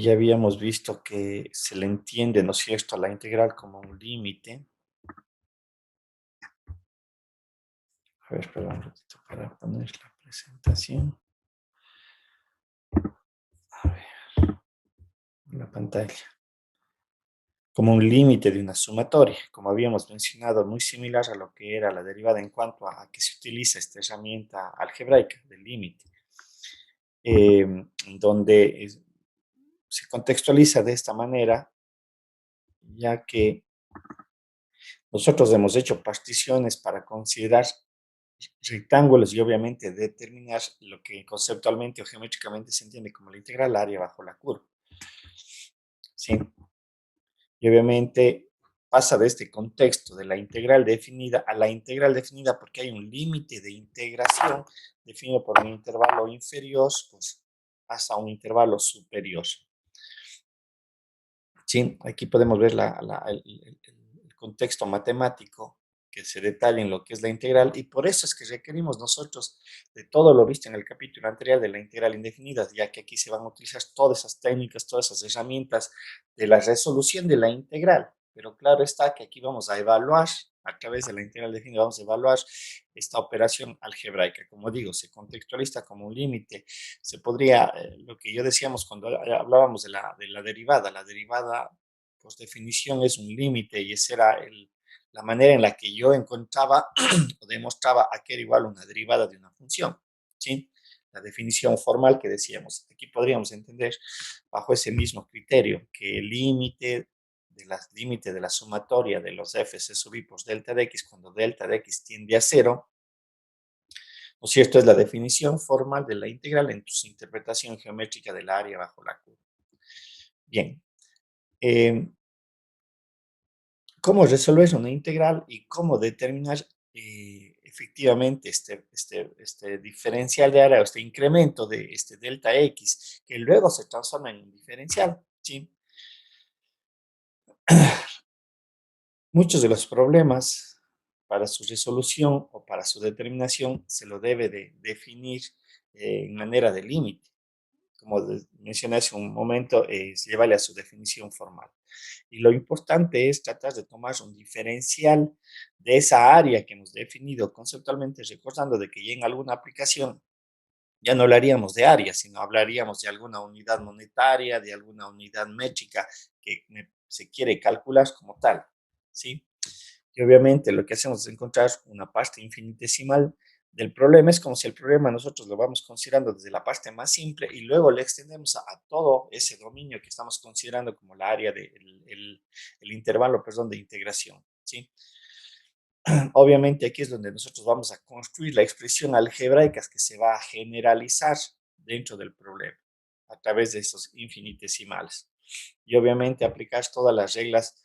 ya habíamos visto que se le entiende, ¿no es cierto?, a la integral como un límite. A ver, espera un ratito para poner la presentación. A ver, la pantalla. Como un límite de una sumatoria, como habíamos mencionado, muy similar a lo que era la derivada en cuanto a que se utiliza esta herramienta algebraica del límite, donde se contextualiza de esta manera, ya que nosotros hemos hecho particiones para considerar rectángulos y obviamente determinar lo que conceptualmente o geométricamente se entiende como la integral área bajo la curva. ¿Sí? Y obviamente pasa de este contexto de la integral definida a la integral definida porque hay un límite de integración definido por un intervalo inferior pues, hasta un intervalo superior. ¿Sí? Aquí podemos ver el contexto matemático que se detalla en lo que es la integral y por eso es que requerimos nosotros de todo lo visto en el capítulo anterior de la integral indefinida, ya que aquí se van a utilizar todas esas técnicas, todas esas herramientas de la resolución de la integral. Pero claro está que aquí vamos a evaluar, a través de la integral definida, vamos a evaluar esta operación algebraica. Como digo, se contextualiza como un límite. Se podría, lo que yo decíamos cuando hablábamos de la derivada, por definición, es un límite y esa era la manera en la que yo encontraba o demostraba a que era igual una derivada de una función, ¿sí? La definición formal que decíamos. Aquí podríamos entender bajo ese mismo criterio que el límite de la sumatoria de los f's sub i por delta de x cuando delta de x tiende a cero, ¿no es cierto? Es la definición formal de la integral en su interpretación geométrica del área bajo la curva. Bien. ¿Cómo resolver una integral y cómo determinar efectivamente este diferencial de área o este incremento de este delta x que luego se transforma en un diferencial? ¿Sí? Muchos de los problemas para su resolución o para su determinación se lo debe de definir en manera de límite. Como mencioné hace un momento, es llevarle a su definición formal. Y lo importante es tratar de tomar un diferencial de esa área que hemos definido conceptualmente, recordando de que ya en alguna aplicación ya no hablaríamos de área, sino hablaríamos de alguna unidad monetaria, de alguna unidad métrica que se quiere calcular como tal, ¿sí? Y obviamente lo que hacemos es encontrar una parte infinitesimal del problema. Es como si el problema nosotros lo vamos considerando desde la parte más simple y luego le extendemos a todo ese dominio que estamos considerando como la área el intervalo, perdón, de integración, ¿sí? Obviamente aquí es donde nosotros vamos a construir la expresión algebraica que se va a generalizar dentro del problema a través de esos infinitesimales. Y obviamente aplicar todas las reglas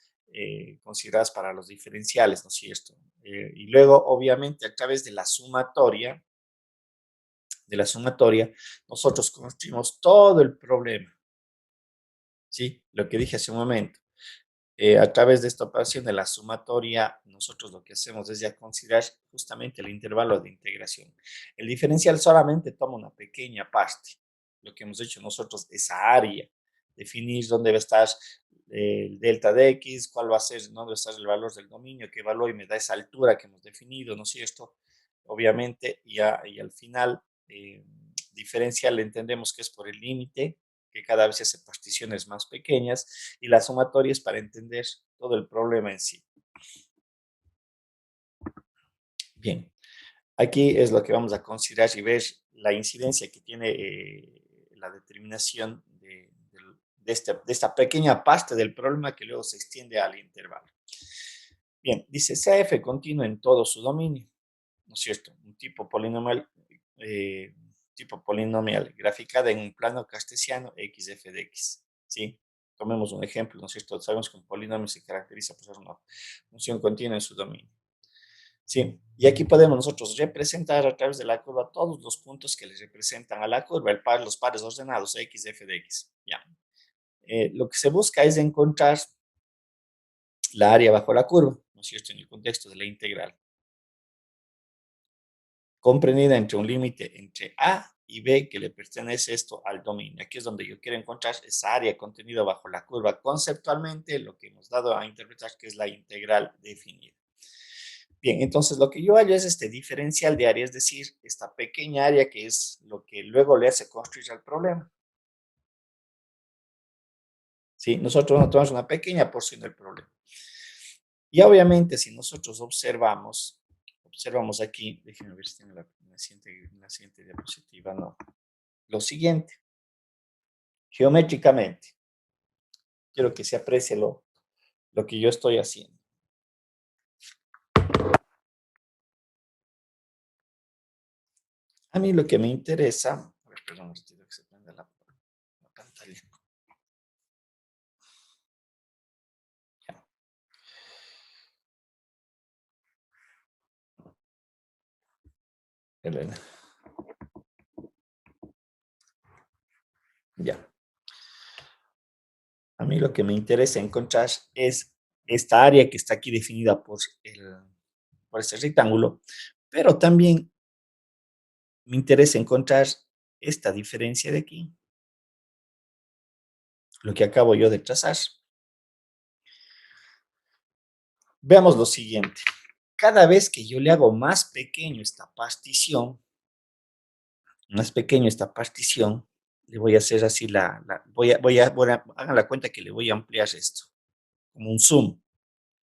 consideradas para los diferenciales, ¿no es cierto? Y luego, obviamente, a través de la sumatoria, nosotros construimos todo el problema, ¿sí? Lo que dije hace un momento. A través de esta operación de la sumatoria, nosotros lo que hacemos es ya considerar justamente el intervalo de integración. El diferencial solamente toma una pequeña parte. Lo que hemos hecho nosotros, esa área, definir dónde va a estar el delta de x, cuál va a ser, dónde va a estar el valor del dominio, qué valor y me da esa altura que hemos definido, ¿no es cierto? Obviamente, y al final, diferencial entendemos que es por el límite, que cada vez se hace particiones más pequeñas, y la sumatoria es para entender todo el problema en sí. Bien, aquí es lo que vamos a considerar y ver la incidencia que tiene la determinación de esta pequeña parte del problema que luego se extiende al intervalo. Bien, dice CF continuo en todo su dominio, ¿no es cierto? Un tipo polinomial graficada en un plano cartesiano x f de x, ¿sí? Tomemos un ejemplo, ¿no es cierto? Sabemos que un polinomio se caracteriza por ser una función continua en su dominio. Sí, y aquí podemos nosotros representar a través de la curva todos los puntos que le representan a la curva, los pares ordenados x, f de x. Ya. Lo que se busca es encontrar la área bajo la curva, ¿no es cierto?, en el contexto de la integral, comprendida entre un límite entre a y B que le pertenece esto al dominio. Aquí es donde yo quiero encontrar esa área contenida bajo la curva. Conceptualmente, lo que hemos dado a interpretar que es la integral definida. Bien, entonces lo que yo hallo es este diferencial de área, es decir, esta pequeña área que es lo que luego le hace construir al problema. ¿Sí? Nosotros nos tomamos una pequeña porción del problema. Y obviamente, si nosotros observamos aquí, déjenme ver si tengo la siguiente diapositiva, no. Lo siguiente, geométricamente, quiero que se aprecie lo que yo estoy haciendo. A mí lo que me interesa, a ver, perdón, que se prenda la pantalla. Ya. Elena. Ya. A mí lo que me interesa encontrar es esta área que está aquí definida por este rectángulo, pero también me interesa encontrar esta diferencia de aquí, lo que acabo yo de trazar. Veamos lo siguiente. Cada vez que yo le hago más pequeño esta partición, le voy a hacer así hagan la cuenta que le voy a ampliar esto, como un zoom,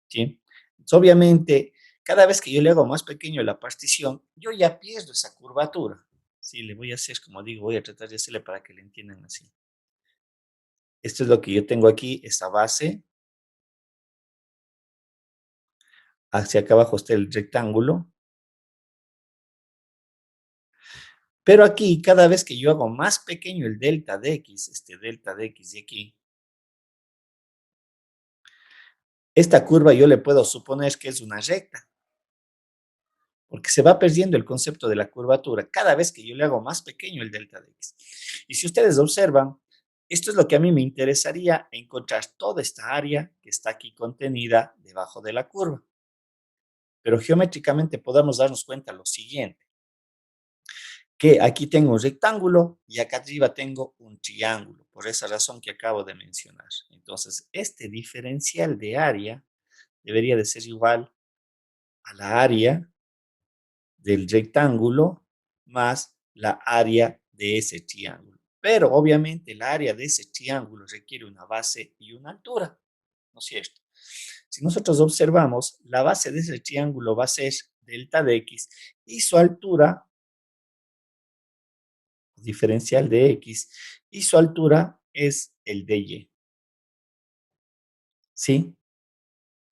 ¿sí? Entonces, obviamente, cada vez que yo le hago más pequeño la partición, yo ya pierdo esa curvatura, ¿sí? Le voy a hacer, como digo, voy a tratar de hacerle para que le entiendan así. Esto es lo que yo tengo aquí, esta base, hacia acá abajo está el rectángulo, pero aquí, cada vez que yo hago más pequeño el delta de x, este delta de x de aquí, esta curva yo le puedo suponer que es una recta, porque se va perdiendo el concepto de la curvatura cada vez que yo le hago más pequeño el delta de x. Y si ustedes observan, esto es lo que a mí me interesaría encontrar toda esta área que está aquí contenida debajo de la curva. Pero geométricamente podemos darnos cuenta lo siguiente, que aquí tengo un rectángulo y acá arriba tengo un triángulo, por esa razón que acabo de mencionar. Entonces, este diferencial de área debería de ser igual a la área del rectángulo más la área de ese triángulo. Pero obviamente el área de ese triángulo requiere una base y una altura, ¿no es cierto? Si nosotros observamos, la base de ese triángulo va a ser delta de x y su altura, diferencial de x, y su altura es el de y. ¿Sí?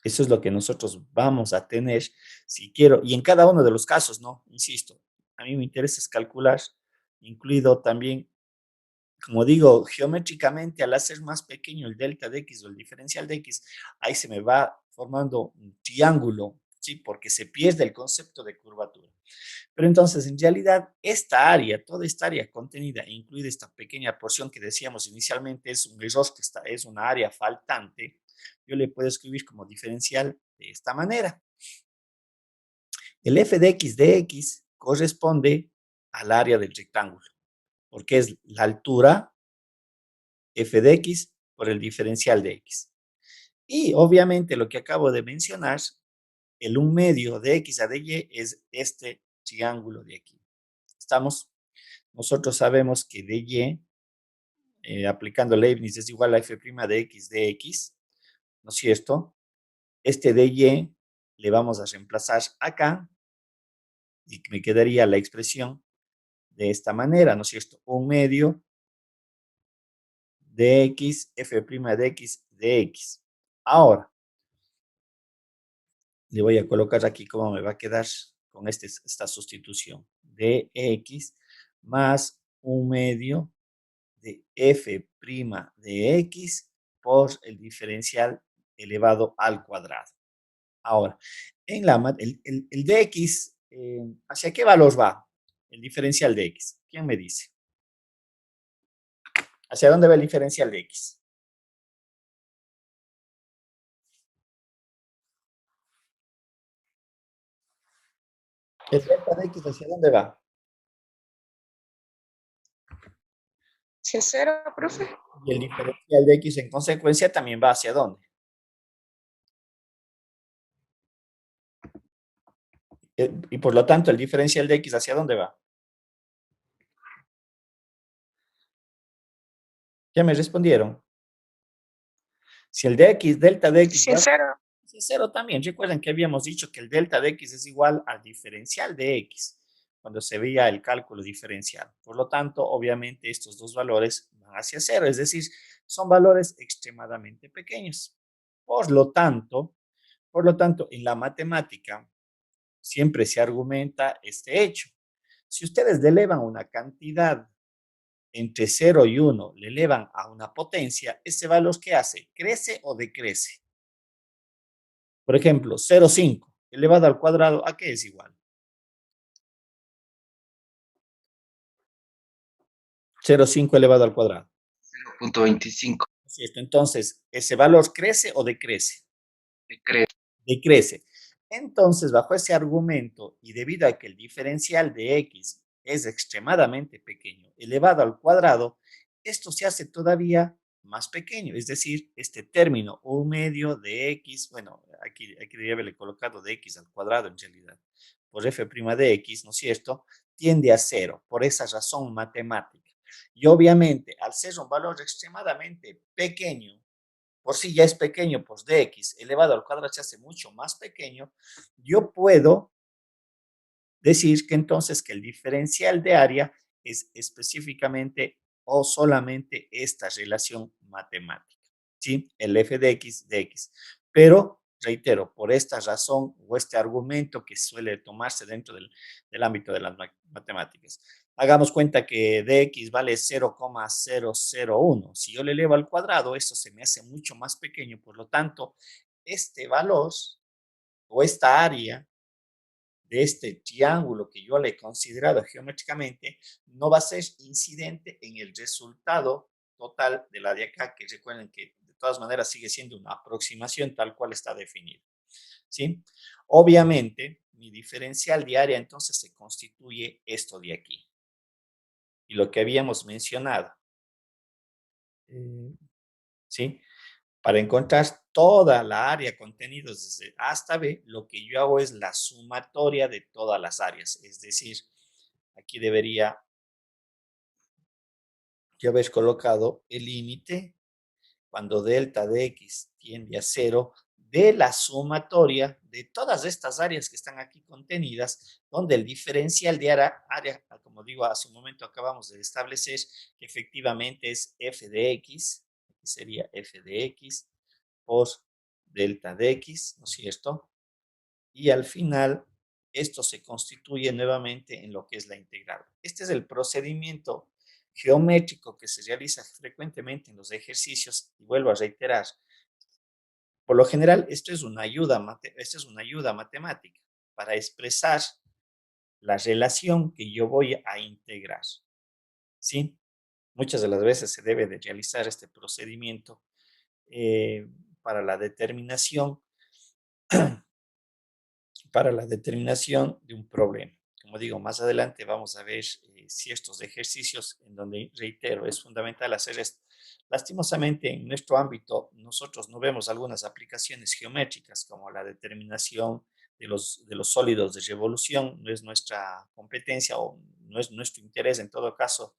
Eso es lo que nosotros vamos a tener si quiero, y en cada uno de los casos, ¿no? Insisto, a mí me interesa es calcular, incluido también, como digo, geométricamente, al hacer más pequeño el delta de x o el diferencial de x, ahí se me va formando un triángulo, ¿sí? Porque se pierde el concepto de curvatura. Pero entonces, en realidad, esta área, toda esta área contenida, incluida esta pequeña porción que decíamos inicialmente, es un error que es una área faltante, yo le puedo escribir como diferencial de esta manera. El f de x corresponde al área del rectángulo, porque es la altura f de x por el diferencial de x. Y obviamente lo que acabo de mencionar, el 1/2 de x a de y es este triángulo de aquí. ¿Estamos? Nosotros sabemos que dy, aplicando Leibniz, es igual a f' de x de x, ¿no es cierto? Este dy le vamos a reemplazar acá y me quedaría la expresión de esta manera, ¿no es cierto? 1/2 de x, f' de x de x. Ahora, le voy a colocar aquí cómo me va a quedar con esta sustitución de x más 1/2 de f' de x por el diferencial elevado al cuadrado. Ahora, el de x, ¿hacia qué valor va? El diferencial de x. ¿Quién me dice? ¿Hacia dónde va el diferencial de x? ¿El delta de x hacia dónde va? hacia cero, profe. Y el diferencial de x en consecuencia también va hacia dónde. Y por lo tanto, el diferencial de x hacia dónde va. Ya me respondieron. Si el de x, delta de x Hacia va cero. hacia cero también. Recuerden que habíamos dicho que el delta de x es igual al diferencial de x cuando se veía el cálculo diferencial. Por lo tanto, obviamente estos dos valores van hacia cero, es decir, son valores extremadamente pequeños. Por lo tanto, en la matemática siempre se argumenta este hecho. Si ustedes le elevan una cantidad entre cero y uno, le elevan a una potencia, ¿ese valor qué hace? ¿Crece o decrece? Por ejemplo, 0,5 elevado al cuadrado, ¿a qué es igual? 0,5 elevado al cuadrado. 0.25. ¿Cierto? Entonces, ¿ese valor crece o decrece? Decrece. Decrece. Entonces, bajo ese argumento, y debido a que el diferencial de x es extremadamente pequeño, elevado al cuadrado, esto se hace todavía más pequeño, es decir, este término 1 medio de x, bueno, aquí debería haberle colocado de x al cuadrado en realidad, por f' de x, ¿no es cierto?, tiende a cero, por esa razón matemática. Y obviamente, al ser un valor extremadamente pequeño, por si ya es pequeño, pues dx elevado al cuadrado se hace mucho más pequeño, yo puedo decir que entonces que el diferencial de área es específicamente o solamente esta relación matemática, ¿sí? El f de x. Pero, reitero, por esta razón o este argumento que suele tomarse dentro del ámbito de las matemáticas. Hagamos cuenta que dx vale 0,001. Si yo le elevo al cuadrado, eso se me hace mucho más pequeño. Por lo tanto, este valor o esta área de este triángulo que yo le he considerado geométricamente no va a ser incidente en el resultado total de la de acá, que recuerden que de todas maneras sigue siendo una aproximación tal cual está definido. ¿Sí? Obviamente, mi diferencial de área entonces se constituye esto de aquí. Y lo que habíamos mencionado. ¿Sí? Para encontrar toda la área contenidos desde A hasta B, lo que yo hago es la sumatoria de todas las áreas. Es decir, aquí debería yo haber colocado el límite cuando delta de x tiende a cero de la sumatoria de todas estas áreas que están aquí contenidas, donde el diferencial de área, como digo, hace un momento acabamos de establecer que efectivamente es f de x, aquí sería f de x por delta de x, ¿no es cierto? Y al final, esto se constituye nuevamente en lo que es la integral. Este es el procedimiento geométrico que se realiza frecuentemente en los ejercicios y vuelvo a reiterar, por lo general esto es una ayuda matemática para expresar la relación que yo voy a integrar, ¿sí? Muchas de las veces se debe de realizar este procedimiento eh, para la determinación para la determinación de un problema. Como digo, más adelante vamos a ver ciertos ejercicios en donde, reitero, es fundamental hacer esto. Lastimosamente, en nuestro ámbito, nosotros no vemos algunas aplicaciones geométricas como la determinación de los sólidos de revolución, no es nuestra competencia o no es nuestro interés en todo caso,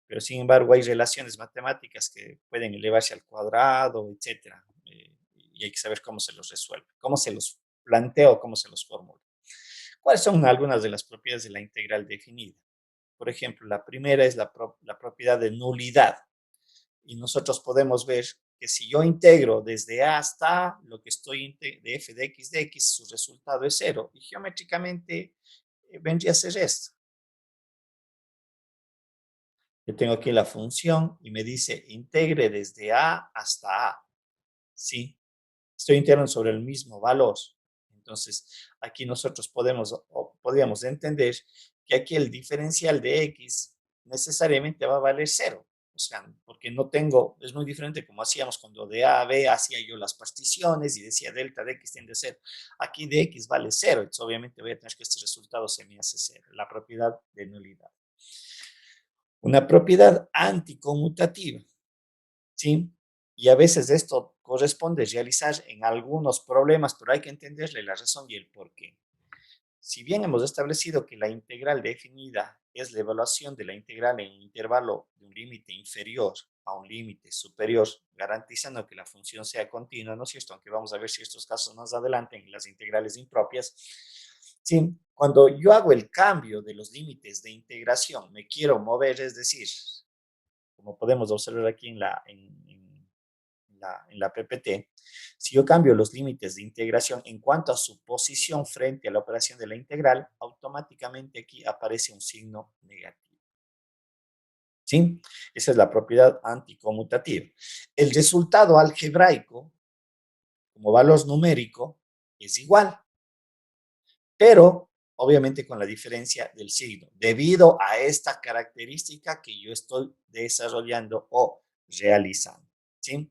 pero sin embargo hay relaciones matemáticas que pueden elevarse al cuadrado, etcétera, y hay que saber cómo se los resuelve, cómo se los plantea o cómo se los formula. ¿Cuáles son algunas de las propiedades de la integral definida? Por ejemplo, la primera es la propiedad de nulidad. Y nosotros podemos ver que si yo integro desde A hasta A, lo que estoy de f de x, su resultado es cero. Y geométricamente vendría a ser esto. Yo tengo aquí la función y me dice integre desde A hasta A. ¿Sí? Estoy integrando sobre el mismo valor. Entonces, aquí nosotros podríamos entender que aquí el diferencial de x necesariamente va a valer cero. O sea, porque no tengo, es muy diferente como hacíamos cuando de A a B hacía yo las particiones y decía delta de x tiende a cero. Aquí de x vale cero, entonces obviamente voy a tener que este resultado se me hace cero, la propiedad de nulidad. Una propiedad anticonmutativa, ¿sí? Y a veces esto corresponde realizar en algunos problemas, pero hay que entenderle la razón y el por qué. Si bien hemos establecido que la integral definida es la evaluación de la integral en un intervalo de un límite inferior a un límite superior, garantizando que la función sea continua, ¿no es cierto? Aunque vamos a ver si estos casos más adelante en las integrales impropias. Sí, cuando yo hago el cambio de los límites de integración, me quiero mover, es decir, como podemos observar aquí en la PPT, si yo cambio los límites de integración en cuanto a su posición frente a la operación de la integral, automáticamente aquí aparece un signo negativo. ¿Sí? Esa es la propiedad anticonmutativa. El resultado algebraico, como valor numérico, es igual, pero obviamente con la diferencia del signo, debido a esta característica que yo estoy desarrollando o realizando. ¿Sí?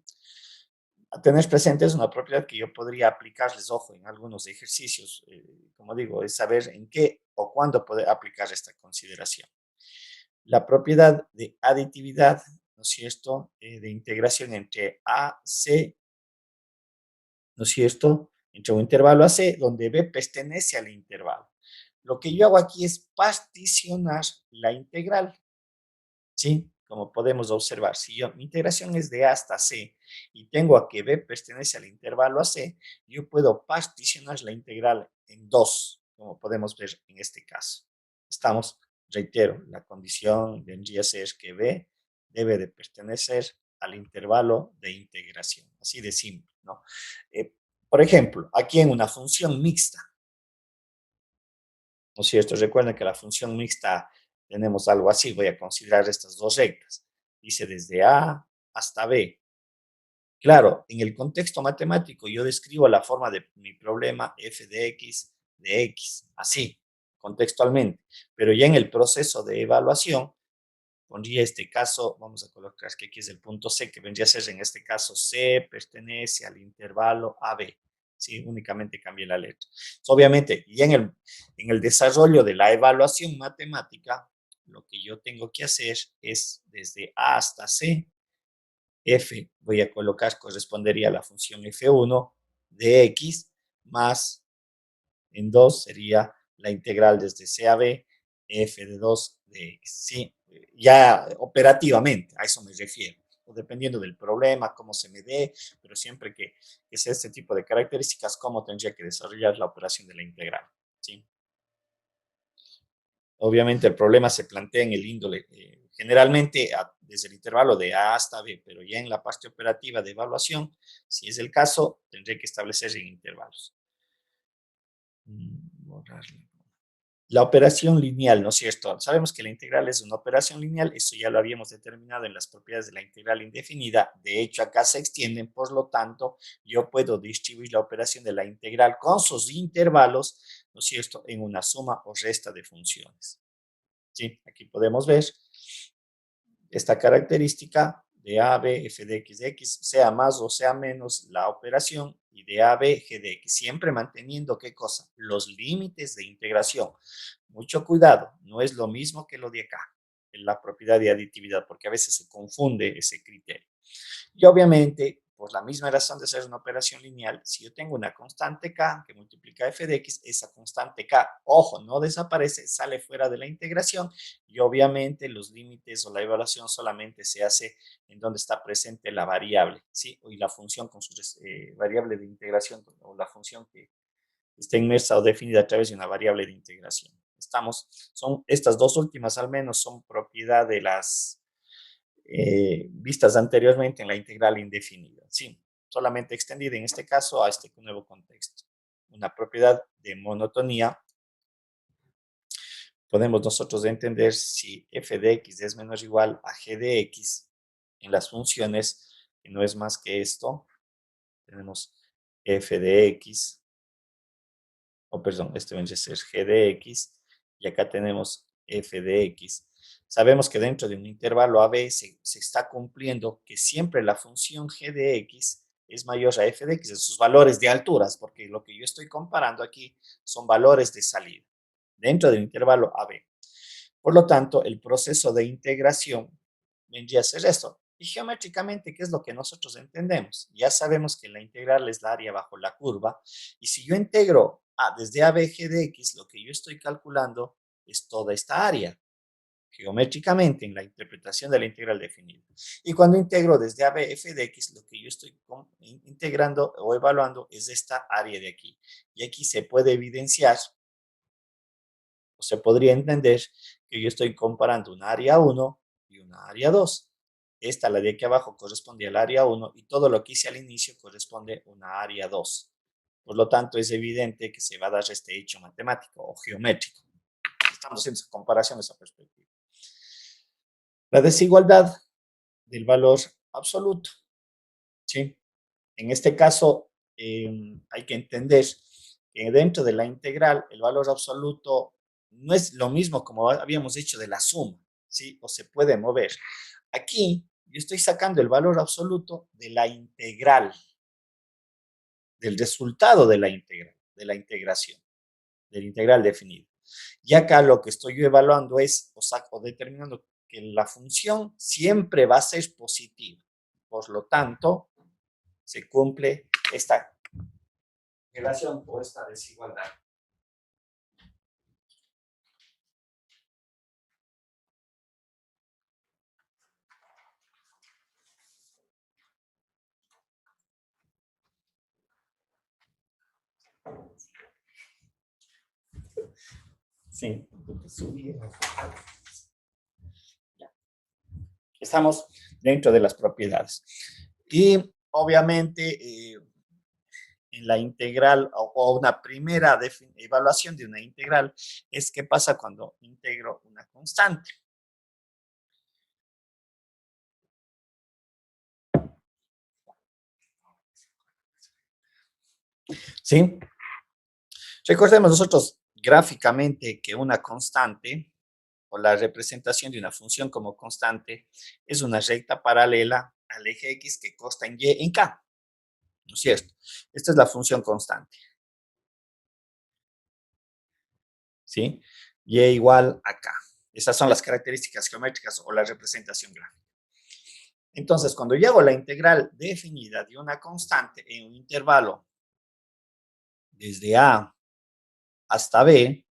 A tener presente es una propiedad que yo podría aplicarles, ojo, en algunos ejercicios, como digo, es saber en qué o cuándo poder aplicar esta consideración. La propiedad de aditividad, ¿no es cierto?, de integración entre A, C, ¿no es cierto?, entre un intervalo a C, donde B pertenece al intervalo. Lo que yo hago aquí es particionar la integral. ¿Sí? Como podemos observar, si mi integración es de A hasta C y tengo a que B pertenece al intervalo a C, yo puedo particionar la integral en dos, como podemos ver en este caso. Estamos, reitero, la condición vendría a ser que B debe de pertenecer al intervalo de integración, así de simple, ¿no? Por ejemplo, aquí en una función mixta, ¿no es cierto? Recuerden que la función mixta tenemos algo así, voy a considerar estas dos rectas. Dice desde A hasta B. Claro, en el contexto matemático yo describo la forma de mi problema f de x, así, contextualmente. Pero ya en el proceso de evaluación, pondría este caso, vamos a colocar que aquí es el punto C, que vendría a ser en este caso C pertenece al intervalo AB. ¿Sí? Únicamente cambié la letra. Obviamente, y en el desarrollo de la evaluación matemática, lo que yo tengo que hacer es desde A hasta C, F voy a colocar, correspondería a la función F1 de X, más en 2 sería la integral desde C a B, F de 2 de X. ¿Sí? Ya operativamente, a eso me refiero. O dependiendo del problema, cómo se me dé, pero siempre que sea este tipo de características, cómo tendría que desarrollar la operación de la integral. ¿Sí? Obviamente el problema se plantea en el índole, generalmente desde el intervalo de A hasta B, pero ya en la parte operativa de evaluación, si es el caso, tendré que establecer en intervalos. Borrarlo. La operación lineal, ¿no es cierto? Sabemos que la integral es una operación lineal, eso ya lo habíamos determinado en las propiedades de la integral indefinida. De hecho, acá se extienden, por lo tanto, yo puedo distribuir la operación de la integral con sus intervalos, ¿no es cierto?, en una suma o resta de funciones. ¿Sí? Aquí podemos ver esta característica de A, B, f de x, sea más o sea menos la operación, y de A, B, g de x, siempre manteniendo, ¿qué cosa? Los límites de integración. Mucho cuidado, no es lo mismo que lo de acá, en la propiedad de aditividad, porque a veces se confunde ese criterio. Y obviamente, por la misma razón de ser una operación lineal, si yo tengo una constante k que multiplica f de x, esa constante k, ojo, no desaparece, sale fuera de la integración y obviamente los límites o la evaluación solamente se hace en donde está presente la variable, ¿sí? Y la función con su variable de integración o la función que está inmersa o definida a través de una variable de integración. Son estas dos últimas al menos son propiedad de las vistas anteriormente en la integral indefinida. Sí, solamente extendida en este caso a este nuevo contexto. Una propiedad de monotonía. Podemos nosotros entender si f de x es menor o igual a g de x en las funciones, que no es más que esto. Tenemos f de x, o perdón, este vendría a ser g de x, y acá tenemos f de x. Sabemos que dentro de un intervalo AB se está cumpliendo que siempre la función g de x es mayor a f de x, en sus valores de alturas, porque lo que yo estoy comparando aquí son valores de salida dentro del intervalo AB. Por lo tanto, el proceso de integración vendría a ser esto. Y geométricamente, ¿qué es lo que nosotros entendemos? Ya sabemos que la integral es la área bajo la curva. Y si yo integro desde a b g de x, lo que yo estoy calculando es toda esta área, geométricamente en la interpretación de la integral definida. Y cuando integro desde a b f de x, lo que yo estoy integrando o evaluando es esta área de aquí. Y aquí se puede evidenciar, o se podría entender, que yo estoy comparando una área 1 y una área 2. Esta, la de aquí abajo, corresponde al área 1 y todo lo que hice al inicio corresponde a una área 2. Por lo tanto, es evidente que se va a dar este hecho matemático o geométrico. Estamos haciendo esa comparación, esa perspectiva. La desigualdad del valor absoluto, ¿sí? En este caso, hay que entender que dentro de la integral, el valor absoluto no es lo mismo como habíamos dicho de la suma, ¿sí? O se puede mover. Aquí yo estoy sacando el valor absoluto de la integral, del resultado de la integral, de la integración, de la integral definida. Y acá lo que estoy yo evaluando es, o determinando que la función siempre va a ser positiva. Por lo tanto, se cumple esta relación o esta desigualdad. Sí. Estamos dentro de las propiedades. Y obviamente, en la integral o una primera evaluación de una integral es qué pasa cuando integro una constante. ¿Sí? Recordemos nosotros gráficamente que una constante o la representación de una función como constante es una recta paralela al eje X que consta en Y en K, ¿no es cierto? Esta es la función constante, ¿sí? Y igual a K. Esas son las características geométricas o la representación gráfica. Entonces, cuando yo hago la integral definida de una constante en un intervalo desde A hasta B,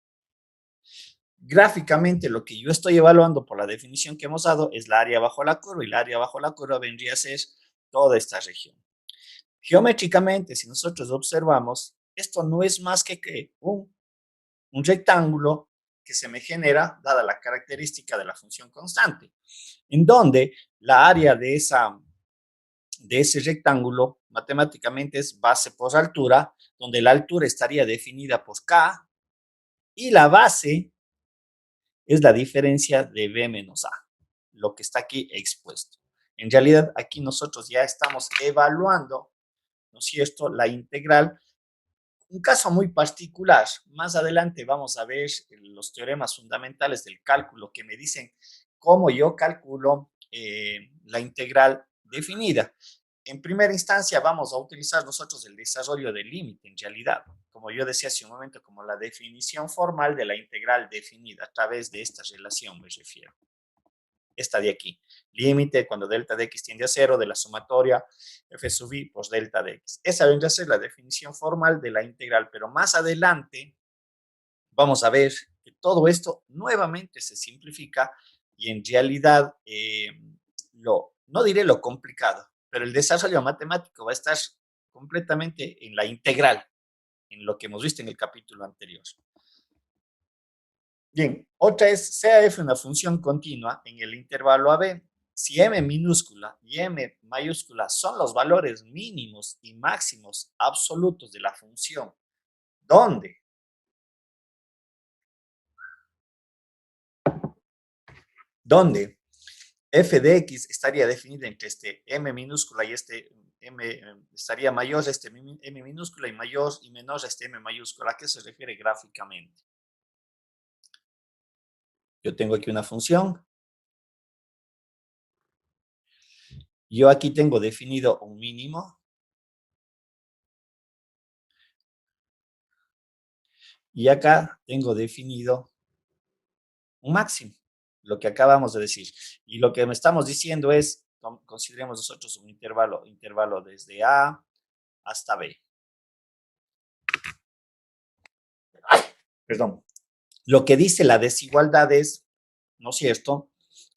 gráficamente lo que yo estoy evaluando por la definición que hemos dado es la área bajo la curva, y la área bajo la curva vendría a ser toda esta región. Geométricamente, si nosotros observamos, esto no es más que un rectángulo que se me genera, dada la característica de la función constante, en donde la área de ese rectángulo matemáticamente es base por altura, donde la altura estaría definida por K y la base es la diferencia de B menos A, lo que está aquí expuesto. En realidad, aquí nosotros ya estamos evaluando, ¿no es cierto?, la integral. Un caso muy particular, más adelante vamos a ver los teoremas fundamentales del cálculo que me dicen cómo yo calculo la integral definida. En primera instancia vamos a utilizar nosotros el desarrollo del límite, en realidad, como yo decía hace un momento, como la definición formal de la integral definida a través de esta relación, me refiero. Esta de aquí, límite cuando delta de x tiende a cero de la sumatoria f sub i por delta de x. Esa vendría a ser la definición formal de la integral, pero más adelante vamos a ver que todo esto nuevamente se simplifica y en realidad, no diré lo complicado, pero el desarrollo matemático va a estar completamente en la integral, en lo que hemos visto en el capítulo anterior. Bien, otra es, sea f una función continua en el intervalo AB, si m minúscula y m mayúscula son los valores mínimos y máximos absolutos de la función, ¿dónde? ¿Dónde f de x estaría definida entre este m minúscula y este m, estaría mayor este m minúscula y mayor y menor este m mayúscula. ¿A qué se refiere gráficamente? Yo tengo aquí una función. Yo aquí tengo definido un mínimo. Y acá tengo definido un máximo. lo que acabamos de decir. Y lo que me estamos diciendo es, consideremos nosotros un intervalo desde A hasta B. Perdón. Lo que dice la desigualdad es, ¿no es cierto?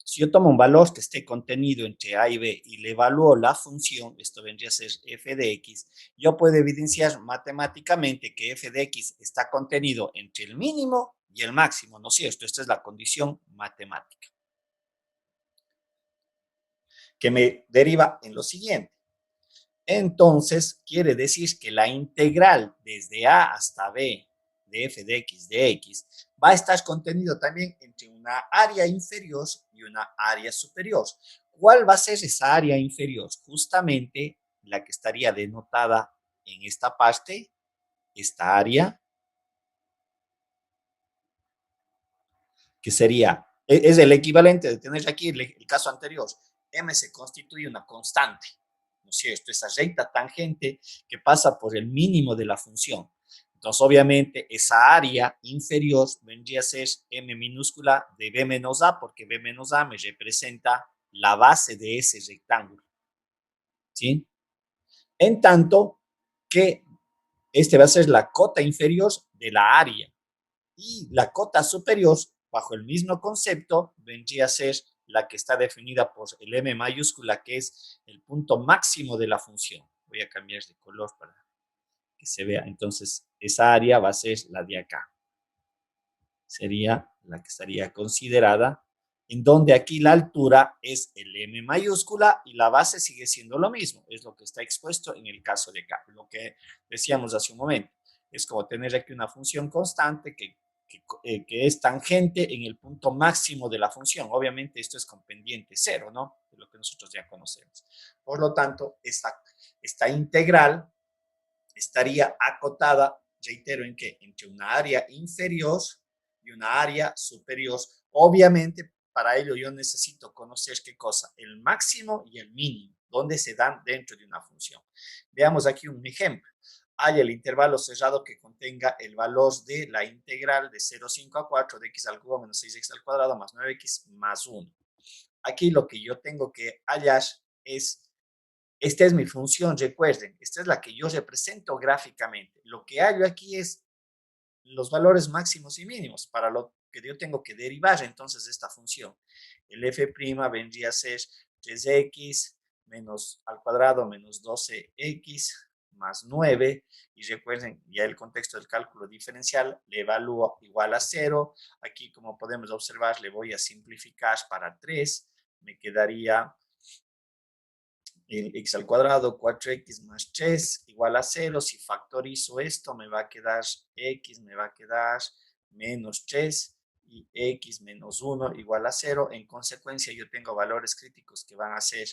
Si yo tomo un valor que esté contenido entre A y B y le evalúo la función, esto vendría a ser f de x, yo puedo evidenciar matemáticamente que f de x está contenido entre el mínimo y el máximo, ¿no es cierto? Esta es la condición matemática, que me deriva en lo siguiente. Entonces, quiere decir que la integral desde A hasta B de f de x va a estar contenido también entre una área inferior y una área superior. ¿Cuál va a ser esa área inferior? Justamente la que estaría denotada en esta parte, esta área, que sería, es el equivalente de tener aquí el caso anterior. M se constituye una constante, ¿no es cierto? Esa recta tangente que pasa por el mínimo de la función. Entonces, obviamente, esa área inferior vendría a ser M minúscula de B menos A, porque B menos A me representa la base de ese rectángulo, ¿sí? En tanto que este va a ser la cota inferior de la área. Y la cota superior, bajo el mismo concepto, vendría a ser la que está definida por el M mayúscula, que es el punto máximo de la función. Voy a cambiar de color para que se vea. Entonces, esa área va a ser la de acá. Sería la que estaría considerada, en donde aquí la altura es el M mayúscula y la base sigue siendo lo mismo. Es lo que está expuesto en el caso de acá. Lo que decíamos hace un momento. Es como tener aquí una función constante que es tangente en el punto máximo de la función. Obviamente esto es con pendiente cero, ¿no? De lo que nosotros ya conocemos. Por lo tanto, esta integral estaría acotada, reitero, ¿en qué? Entre una área inferior y una área superior. Obviamente, para ello yo necesito conocer qué cosa, el máximo y el mínimo, donde se dan dentro de una función. Veamos aquí un ejemplo. Hay el intervalo cerrado que contenga el valor de la integral de 0,5 a 4 de x al cubo menos 6x al cuadrado más 9x más 1. Aquí lo que yo tengo que hallar es, esta es mi función, recuerden, esta es la que yo represento gráficamente. Lo que hallo aquí es los valores máximos y mínimos para lo que yo tengo que derivar entonces de esta función. El f' vendría a ser 3x menos al cuadrado menos 12x más 9, y recuerden ya el contexto del cálculo diferencial, le evalúo igual a 0. Aquí, como podemos observar, le voy a simplificar para 3, me quedaría el x al cuadrado, 4x más 3 igual a 0. Si factorizo esto, me va a quedar x, me va a quedar menos 3 y x menos 1 igual a 0. En consecuencia, yo tengo valores críticos que van a ser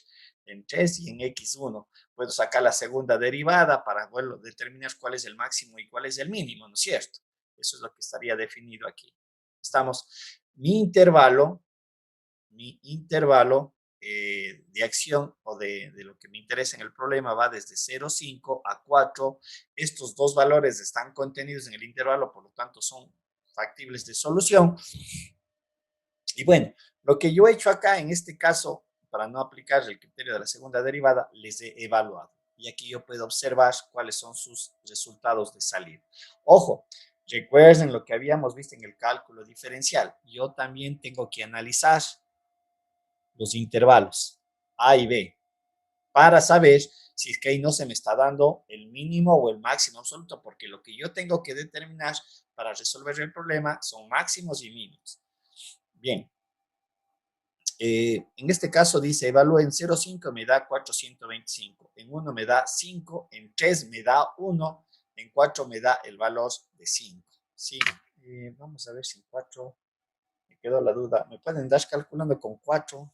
en 3 y en x1. Puedo sacar la segunda derivada para, bueno, determinar cuál es el máximo y cuál es el mínimo, ¿no es cierto? Eso es lo que estaría definido aquí. Estamos, mi intervalo de acción o de lo que me interesa en el problema va desde 0,5 a 4. Estos dos valores están contenidos en el intervalo, por lo tanto son factibles de solución. Y bueno, lo que yo he hecho acá en este caso, para no aplicar el criterio de la segunda derivada, les he evaluado. Y aquí yo puedo observar cuáles son sus resultados de salida. Ojo, recuerden lo que habíamos visto en el cálculo diferencial. Yo también tengo que analizar los intervalos A y B para saber si es que ahí no se me está dando el mínimo o el máximo absoluto, porque lo que yo tengo que determinar para resolver el problema son máximos y mínimos. Bien, en este caso dice, evalúa en 0,5 me da 425, en 1 me da 5, en 3 me da 1, en 4 me da el valor de 5. Sí, vamos a ver si en 4 me quedó la duda. ¿Me pueden dar calculando con 4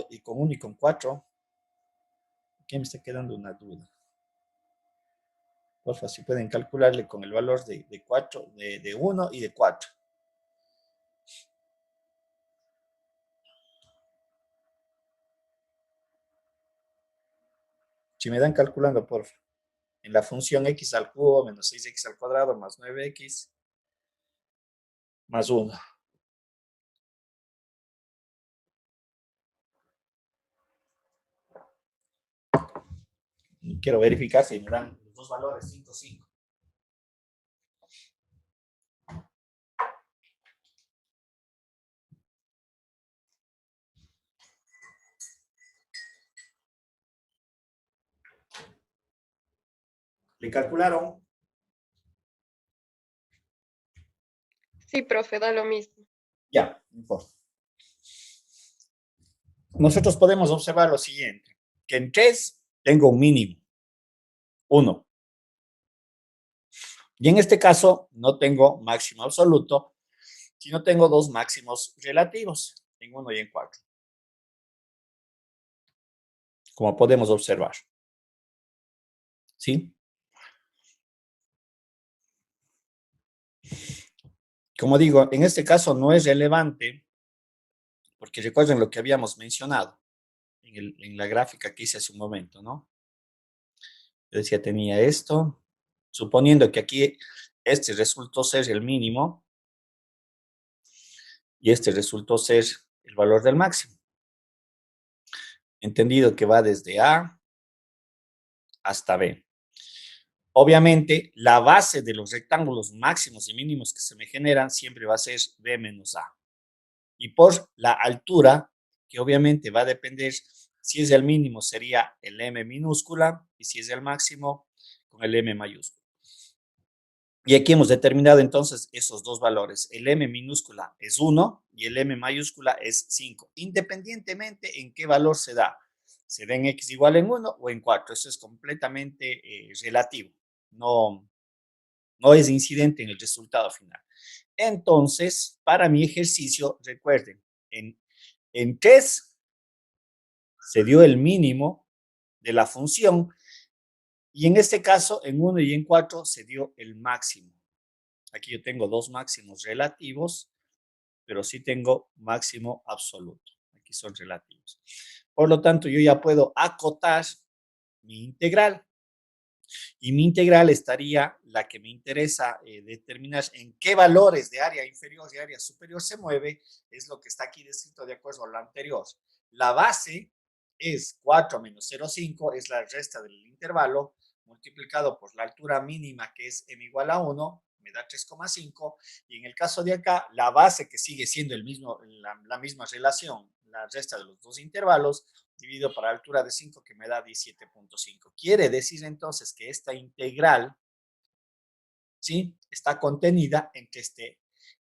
y con 1 y con 4? Aquí me está quedando una duda. Porfa, si pueden calcularle con el valor de 4, de 1 y de 4. Si me dan calculando, porfa. En la función x al cubo menos 6x al cuadrado más 9x más 1. Quiero verificar si me dan los dos valores 5, 5. ¿Le calcularon? Sí, profe, da lo mismo. Ya, no importa. Nosotros podemos observar lo siguiente, que en 3 tengo un mínimo, 1. Y en este caso no tengo máximo absoluto, sino tengo dos máximos relativos, en 1 y en 4, como podemos observar. ¿Sí? Como digo, en este caso no es relevante, porque recuerden lo que habíamos mencionado en la gráfica que hice hace un momento, ¿no? Yo decía, tenía esto, suponiendo que aquí este resultó ser el mínimo y este resultó ser el valor del máximo. Entendido que va desde A hasta B. Obviamente, la base de los rectángulos máximos y mínimos que se me generan siempre va a ser B menos A. Y por la altura, que obviamente va a depender, si es el mínimo sería el M minúscula y si es el máximo con el M mayúscula. Y aquí hemos determinado entonces esos dos valores. El M minúscula es 1 y el M mayúscula es 5, independientemente en qué valor se da. Se da en X igual en 1 o en 4. Eso es completamente relativo. No, no es incidente en el resultado final. Entonces, para mi ejercicio, recuerden, en 3 se dio el mínimo de la función y en este caso, en 1 y en 4 se dio el máximo. Aquí yo tengo dos máximos relativos, pero sí tengo máximo absoluto. Aquí son relativos. Por lo tanto, yo ya puedo acotar mi integral. Y mi integral estaría, la que me interesa determinar en qué valores de área inferior y área superior se mueve, es lo que está aquí descrito de acuerdo a lo anterior. La base es 4 menos 0,5, es la resta del intervalo, multiplicado por la altura mínima, que es m igual a 1, me da 3,5, y en el caso de acá, la base, que sigue siendo la misma relación, la resta de los dos intervalos, dividido por la altura de 5, que me da 17.5. Quiere decir entonces que esta integral, ¿sí?, está contenida entre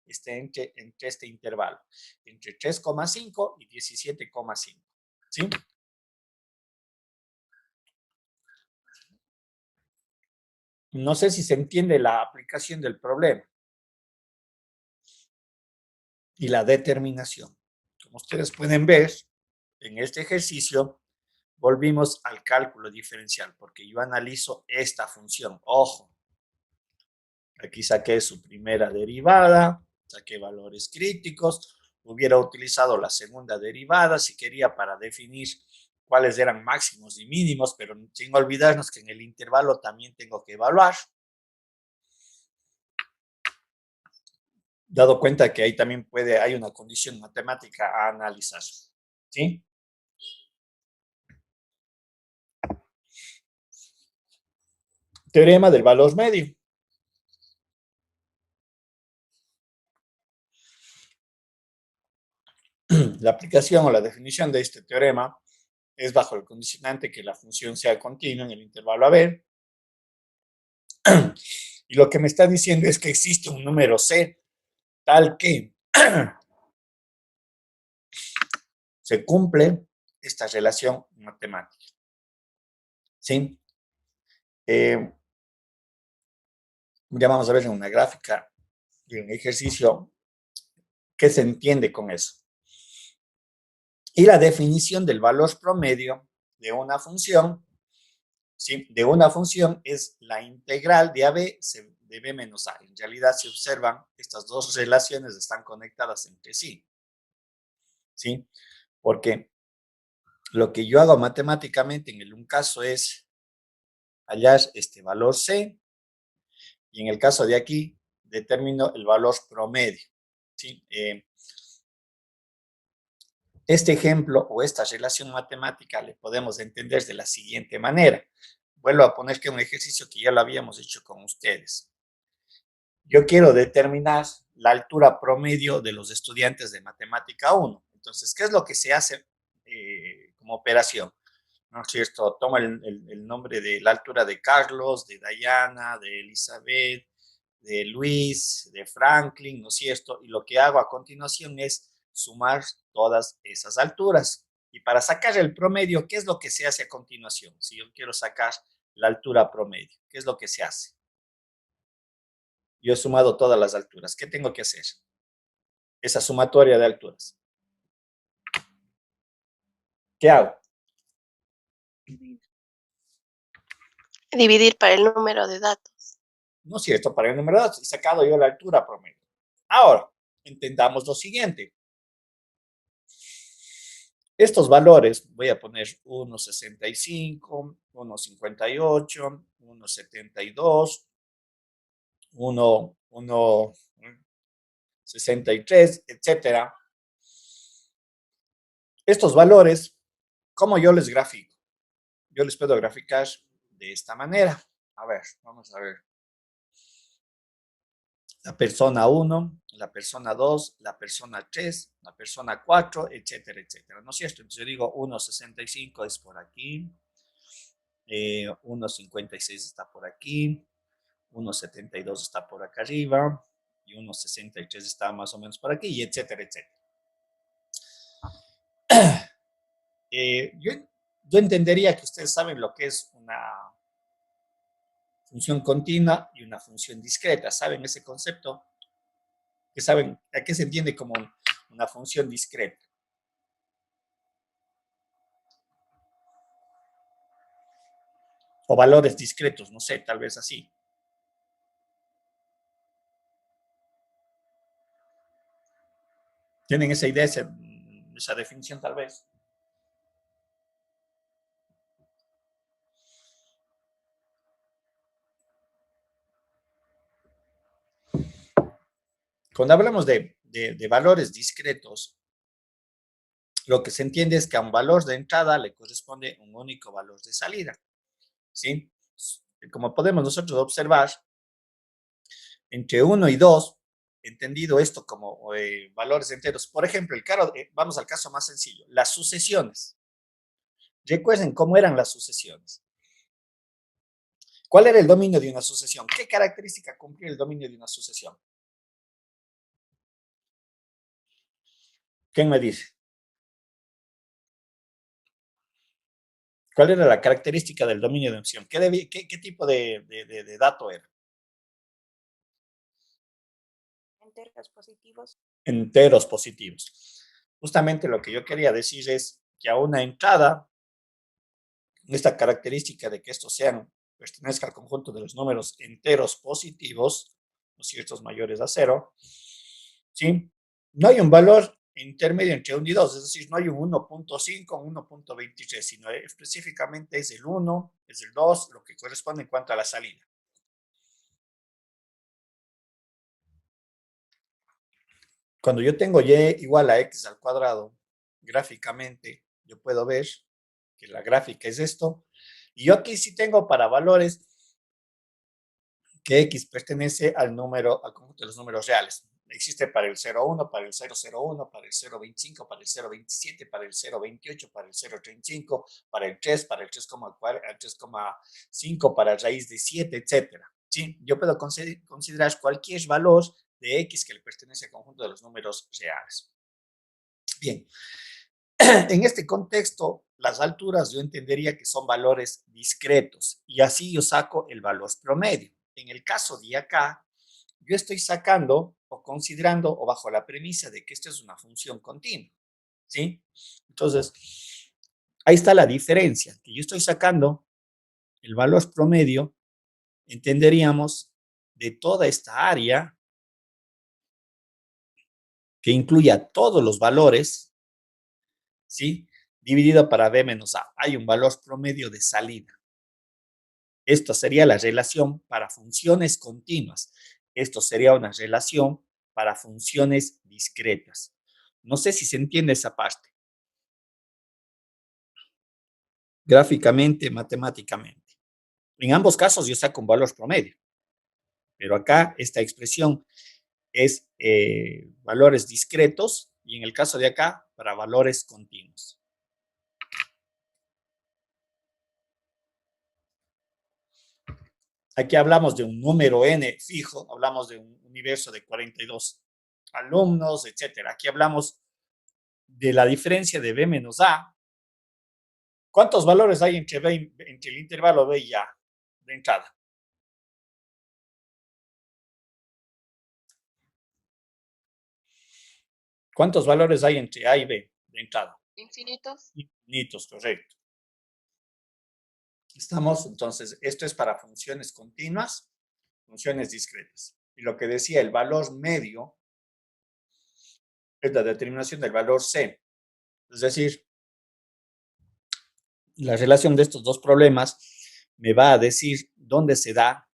este intervalo, entre 3,5 y 17,5. ¿Sí? No sé si se entiende la aplicación del problema y la determinación. Como ustedes pueden ver, en este ejercicio volvimos al cálculo diferencial, porque yo analizo esta función. Ojo, aquí saqué su primera derivada, saqué valores críticos, hubiera utilizado la segunda derivada si quería para definir cuáles eran máximos y mínimos, pero sin olvidarnos que en el intervalo también tengo que evaluar. Dado cuenta que ahí también hay una condición matemática a analizar. ¿Sí? Teorema del valor medio. La aplicación o la definición de este teorema es bajo el condicionante que la función sea continua en el intervalo a ver. Y lo que me está diciendo es que existe un número C tal que se cumple esta relación matemática. ¿Sí? Ya vamos a ver en una gráfica y un ejercicio qué se entiende con eso. Y la definición del valor promedio de una función, ¿sí?, de una función es la integral de AB de B menos A. En realidad, si observan, estas dos relaciones están conectadas entre sí. ¿Sí? Porque lo que yo hago matemáticamente en un caso es hallar este valor C y en el caso de aquí determino el valor promedio. ¿Sí? Este ejemplo o esta relación matemática le podemos entender de la siguiente manera. vuelvo a poner que un ejercicio que ya lo habíamos hecho con ustedes. Yo quiero determinar la altura promedio de los estudiantes de matemática 1. Entonces, ¿qué es lo que se hace como operación? ¿No es cierto? Toma el nombre de la altura de Carlos, de Diana, de Elizabeth, de Luis, de Franklin, ¿no es cierto? Y lo que hago a continuación es sumar todas esas alturas. Y para sacar el promedio, ¿qué es lo que se hace a continuación? Si yo quiero sacar la altura promedio, ¿qué es lo que se hace? Yo he sumado todas las alturas. ¿Qué tengo que hacer? Esa sumatoria de alturas. ¿Qué hago? Dividir para el número de datos. ¿No es cierto? Para el número de datos. He sacado yo la altura promedio. Ahora, entendamos lo siguiente. Estos valores, voy a poner 1,65, 1,58, 1,72, 1,63, etcétera. Estos valores, ¿cómo yo les grafico? Yo les puedo graficar de esta manera. A ver, vamos a ver. La persona 1, la persona 2, la persona 3, la persona 4, etcétera, etcétera. ¿No es cierto? Entonces yo digo 1,65 es por aquí, 1,56 está por aquí, 1,72 está por acá arriba y 1,63 está más o menos por aquí, y etcétera, etcétera. Yo entendería que ustedes saben lo que es una función continua y una función discreta. ¿Saben ese concepto? ¿Que saben a qué se entiende como una función discreta? O valores discretos, no sé, tal vez así. ¿Tienen esa idea, esa definición tal vez? Cuando hablamos de valores discretos, lo que se entiende es que a un valor de entrada le corresponde un único valor de salida, ¿sí? Como podemos nosotros observar, entre 1 y 2, entendido esto como valores enteros. Por ejemplo, vamos al caso más sencillo, las sucesiones. Recuerden cómo eran las sucesiones. ¿Cuál era el dominio de una sucesión? ¿Qué característica cumplía el dominio de una sucesión? ¿Quién me dice? ¿Cuál era la característica del dominio de una sucesión? ¿Qué tipo de dato era? Enteros positivos. Enteros positivos. Justamente lo que yo quería decir es que a una entrada, esta característica de que estos pertenezca al conjunto de los números enteros positivos, ¿no es cierto?, mayores a 0, ¿sí? No hay un valor intermedio entre 1 y 2, es decir, no hay un 1,5, un 1,23, sino específicamente es el 1, es el 2, lo que corresponde en cuanto a la salida. Cuando yo tengo y igual a x al cuadrado, gráficamente, yo puedo ver que la gráfica es esto. Y yo aquí sí tengo para valores que x pertenece al conjunto de los números reales. Existe para el 0,1, para el 0,01, para el 0,25, para el 0,27, para el 0,28, para el 0,35, para el 3, para el 3,5, para raíz de 7, etcétera. ¿Sí? Yo puedo considerar cualquier valor de x que le pertenece al conjunto de los números reales. Bien, en este contexto, las alturas yo entendería que son valores discretos y así yo saco el valor promedio. En el caso de acá, yo estoy sacando o considerando o bajo la premisa de que esto es una función continua, ¿sí? Entonces, ahí está la diferencia, que yo estoy sacando el valor promedio, entenderíamos, de toda esta área que incluye a todos los valores, ¿sí? Dividido para B menos A. Hay un valor promedio de salida. Esto sería la relación para funciones continuas. Esto sería una relación para funciones discretas. No sé si se entiende esa parte. Gráficamente, matemáticamente. En ambos casos yo saco un valor promedio, pero acá esta expresión es valores discretos y en el caso de acá para valores continuos. Aquí hablamos de un número n fijo, hablamos de un universo de 42 alumnos, etcétera. Aquí hablamos de la diferencia de b menos a. ¿Cuántos valores hay entre el intervalo b y a de entrada? ¿Cuántos valores hay entre a y b de entrada? Infinitos. Infinitos, correcto. Estamos, entonces, esto es para funciones continuas, funciones discretas. Y lo que decía, el valor medio es la determinación del valor c. Es decir, la relación de estos dos problemas me va a decir dónde se da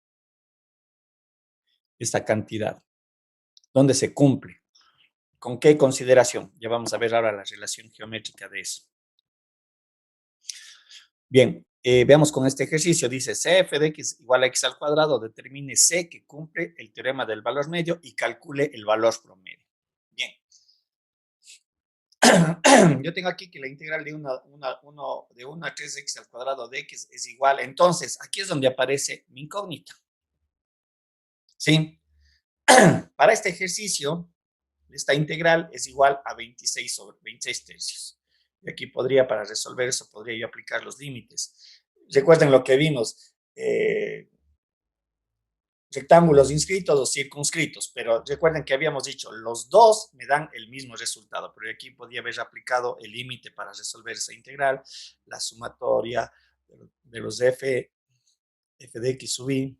esta cantidad, dónde se cumple, con qué consideración. Ya vamos a ver ahora la relación geométrica de eso. Bien, veamos con este ejercicio. Dice CF de x igual a x al cuadrado, determine C que cumple el teorema del valor medio y calcule el valor promedio. Bien. Yo tengo aquí que la integral de 1 a 3x al cuadrado de x es igual. Entonces, aquí es donde aparece mi incógnita. ¿Sí? Para este ejercicio, esta integral es igual a 26 sobre 26 tercios. Y aquí podría, para resolver eso, podría yo aplicar los límites. Recuerden lo que vimos, rectángulos inscritos o circunscritos, pero recuerden que habíamos dicho, los dos me dan el mismo resultado, pero aquí podía haber aplicado el límite para resolver esa integral, la sumatoria de los f de x sub i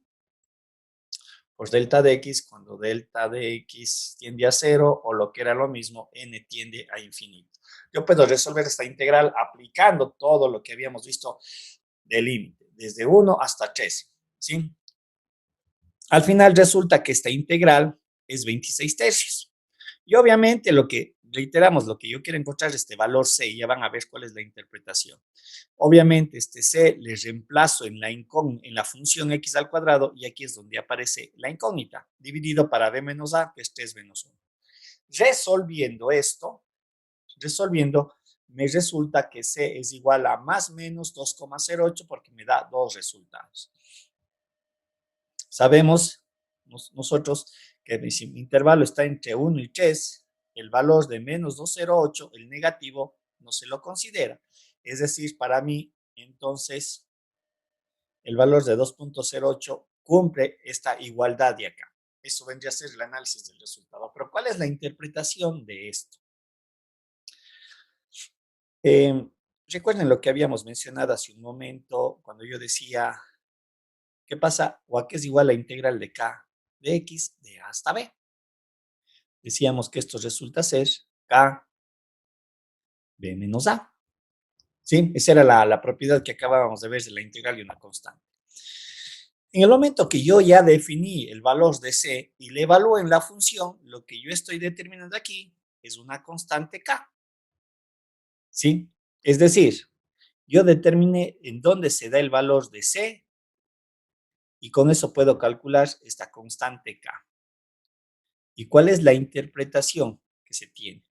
por delta de x, cuando delta de x tiende a 0 o lo que era lo mismo, n tiende a infinito. Yo puedo resolver esta integral aplicando todo lo que habíamos visto del límite, desde 1 hasta 3, ¿sí? Al final resulta que esta integral es 26 tercios. Y obviamente lo que, reiteramos, lo que yo quiero encontrar es este valor c, y ya van a ver cuál es la interpretación. Obviamente este c le reemplazo en la función x al cuadrado y aquí es donde aparece la incógnita, dividido para b menos a, que es 3 menos 1. Resolviendo esto, me resulta que c es igual a más menos 2,08 porque me da dos resultados. Sabemos nosotros que si mi intervalo está entre 1 y 3, el valor de menos 2,08, el negativo, no se lo considera. Es decir, para mí, entonces, el valor de 2,08 cumple esta igualdad de acá. Eso vendría a ser el análisis del resultado. Pero ¿cuál es la interpretación de esto? Recuerden lo que habíamos mencionado hace un momento cuando yo decía, ¿qué pasa? O a qué es igual la integral de k de x de a hasta b. Decíamos que esto resulta ser k b menos a. ¿Sí? Esa era la propiedad que acabábamos de ver de la integral de una constante. En el momento que yo ya definí el valor de c y le evalúo en la función, lo que yo estoy determinando aquí es una constante k. ¿Sí? Es decir, yo determiné en dónde se da el valor de c y con eso puedo calcular esta constante k. ¿Y cuál es la interpretación que se tiene?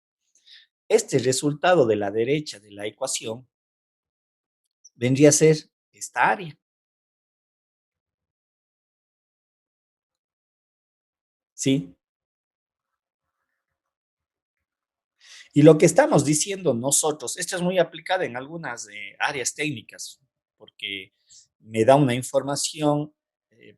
Este resultado de la derecha de la ecuación vendría a ser esta área. ¿Sí? Y lo que estamos diciendo nosotros, esto es muy aplicado en algunas áreas técnicas, porque me da una información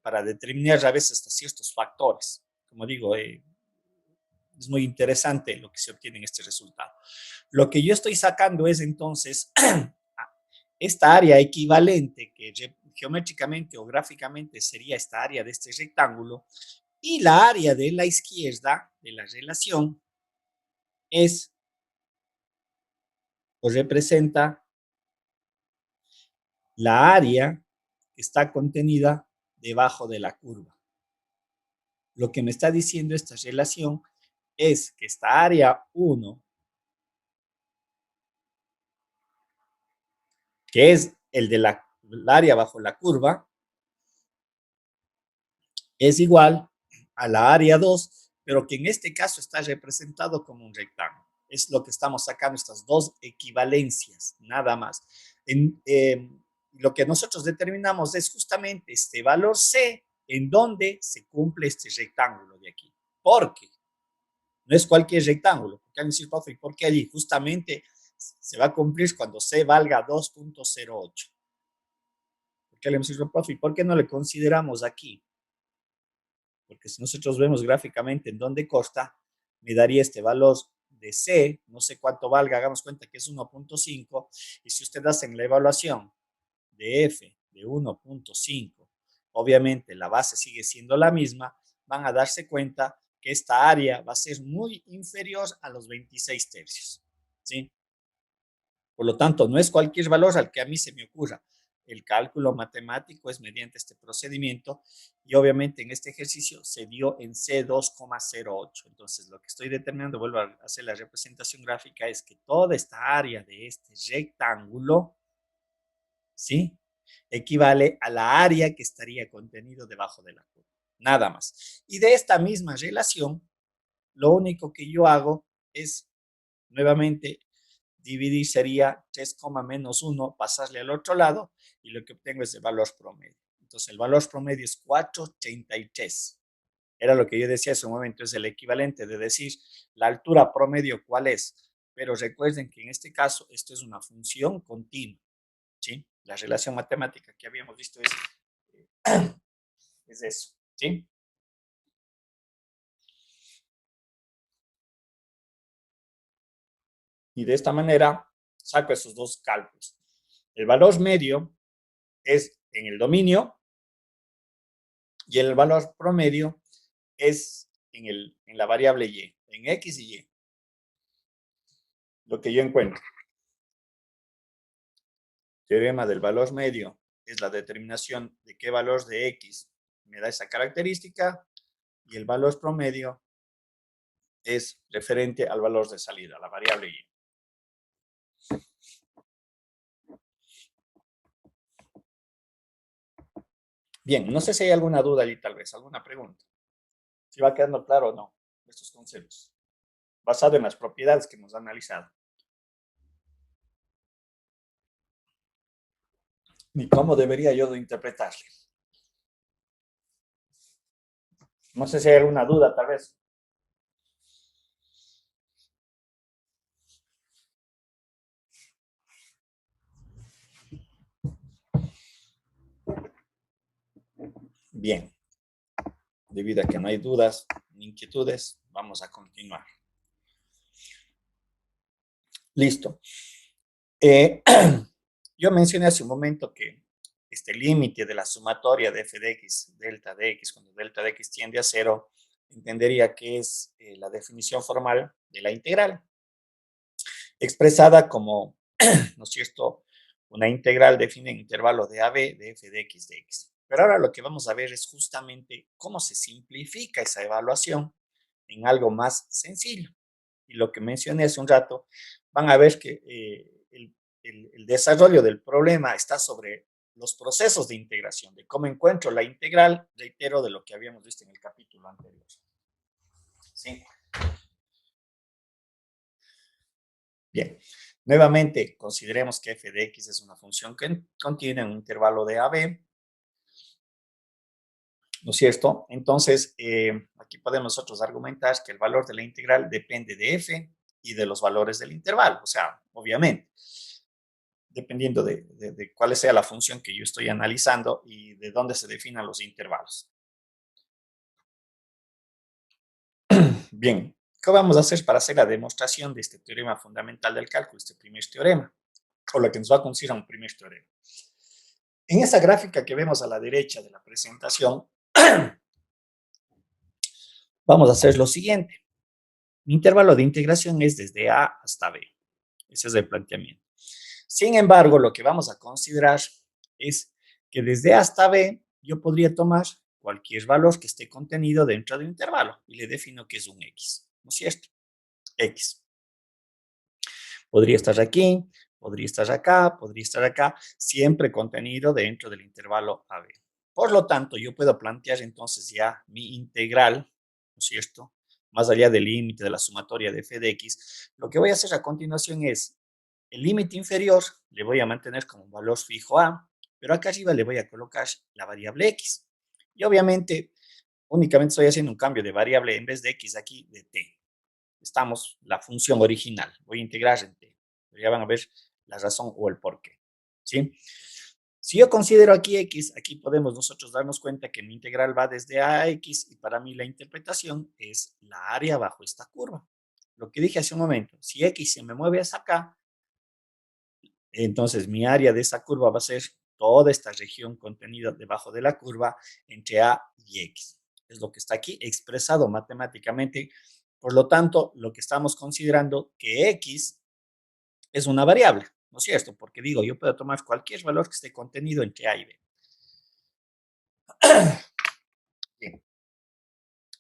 para determinar a veces hasta ciertos factores. Como digo, es muy interesante lo que se obtiene en este resultado. Lo que yo estoy sacando es entonces esta área equivalente que geométricamente o gráficamente sería esta área de este rectángulo y la área de la izquierda de la relación es o representa la área que está contenida debajo de la curva. Lo que me está diciendo esta relación es que esta área 1, que es el área bajo la curva, es igual a la área 2, pero que en este caso está representado como un rectángulo. Es lo que estamos sacando, estas dos equivalencias, nada más. Lo que nosotros determinamos es justamente este valor C en donde se cumple este rectángulo de aquí. ¿Por qué? No es cualquier rectángulo. Porque alguien dice, profe, ¿por qué allí? Justamente se va a cumplir cuando C valga 2.08. Porque le dice, profe, ¿por qué no le consideramos aquí? Porque si nosotros vemos gráficamente en dónde consta, me daría este valor de C, no sé cuánto valga, hagamos cuenta que es 1.5, y si usted hace la evaluación de F de 1.5, obviamente la base sigue siendo la misma, van a darse cuenta que esta área va a ser muy inferior a los 26 tercios, ¿sí? Por lo tanto, no es cualquier valor al que a mí se me ocurra. El cálculo matemático es mediante este procedimiento y obviamente en este ejercicio se dio en C2,08. Entonces, lo que estoy determinando, vuelvo a hacer la representación gráfica, es que toda esta área de este rectángulo, ¿sí?, equivale a la área que estaría contenido debajo de la curva. Nada más. Y de esta misma relación, lo único que yo hago es, nuevamente, dividir sería 3, menos 1, pasarle al otro lado, y lo que obtengo es el valor promedio. Entonces, el valor promedio es 4,83. Era lo que yo decía hace un momento, es el equivalente de decir la altura promedio cuál es. Pero recuerden que en este caso, esto es una función continua, ¿sí? La relación matemática que habíamos visto es eso, ¿sí? Y de esta manera saco esos dos cálculos. El valor medio es en el dominio y el valor promedio es en la variable y, en x y y, lo que yo encuentro. Teorema del valor medio es la determinación de qué valor de x me da esa característica, y el valor promedio es referente al valor de salida, la variable y. Bien, no sé si hay alguna duda allí, tal vez, alguna pregunta. Si va quedando claro o no estos conceptos, basado en las propiedades que hemos analizado. Ni cómo debería yo de interpretarle. No sé si hay alguna duda, tal vez. Bien. Debido a que no hay dudas ni inquietudes, vamos a continuar. Listo. Yo mencioné hace un momento que este límite de la sumatoria de f de x, delta de x, cuando delta de x tiende a 0, entendería que es la definición formal de la integral, expresada como, ¿no es cierto?, una integral define un intervalo de AB de f de x de x. Pero ahora lo que vamos a ver es justamente cómo se simplifica esa evaluación en algo más sencillo. Y lo que mencioné hace un rato, van a ver que el desarrollo del problema está sobre los procesos de integración, de cómo encuentro la integral, reitero, de lo que habíamos visto en el capítulo anterior. ¿Sí? Bien, nuevamente consideremos que f de x es una función que contiene un intervalo de AB, ¿no es cierto? Entonces, aquí podemos nosotros argumentar que el valor de la integral depende de f y de los valores del intervalo, o sea, obviamente, dependiendo de cuál sea la función que yo estoy analizando y de dónde se definan los intervalos. Bien, ¿qué vamos a hacer para hacer la demostración de este teorema fundamental del cálculo, este primer teorema, o lo que nos va a considerar un primer teorema? En esa gráfica que vemos a la derecha de la presentación, vamos a hacer lo siguiente. Mi intervalo de integración es desde A hasta B. Ese es el planteamiento. Sin embargo, lo que vamos a considerar es que desde A hasta B yo podría tomar cualquier valor que esté contenido dentro de un intervalo y le defino que es un X, ¿no es cierto? X. Podría estar aquí, podría estar acá, podría estar acá, siempre contenido dentro del intervalo AB. Por lo tanto, yo puedo plantear entonces ya mi integral, ¿no es cierto? Más allá del límite de la sumatoria de f de x, lo que voy a hacer a continuación es el límite inferior le voy a mantener como un valor fijo a, pero acá arriba le voy a colocar la variable x. Y obviamente, únicamente estoy haciendo un cambio de variable en vez de x aquí, de t. Estamos la función original. Voy a integrar en t. Pero ya van a ver la razón o el por qué. ¿Sí? Si yo considero aquí x, aquí podemos nosotros darnos cuenta que mi integral va desde a a x y para mí la interpretación es la área bajo esta curva. Lo que dije hace un momento, si x se me mueve hasta acá, entonces mi área de esa curva va a ser toda esta región contenida debajo de la curva entre a y x. Es lo que está aquí expresado matemáticamente. Por lo tanto, lo que estamos considerando que x es una variable, ¿no es cierto? Porque digo, yo puedo tomar cualquier valor que esté contenido entre a y b. Bien.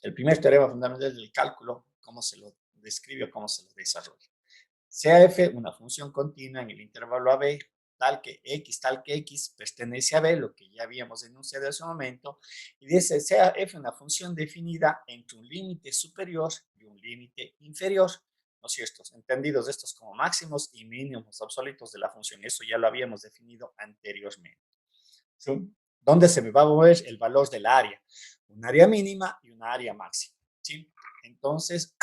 El primer teorema fundamental del cálculo, ¿cómo se lo describe o cómo se lo desarrolla? Sea f una función continua en el intervalo AB, tal que x pertenece a b, lo que ya habíamos enunciado hace un momento, y dice, sea f una función definida entre un límite superior y un límite inferior, ¿no es cierto? Entendidos estos como máximos y mínimos absolutos de la función, eso ya lo habíamos definido anteriormente. ¿Sí? ¿Dónde se me va a mover el valor del área? Un área mínima y una área máxima, ¿sí? Entonces,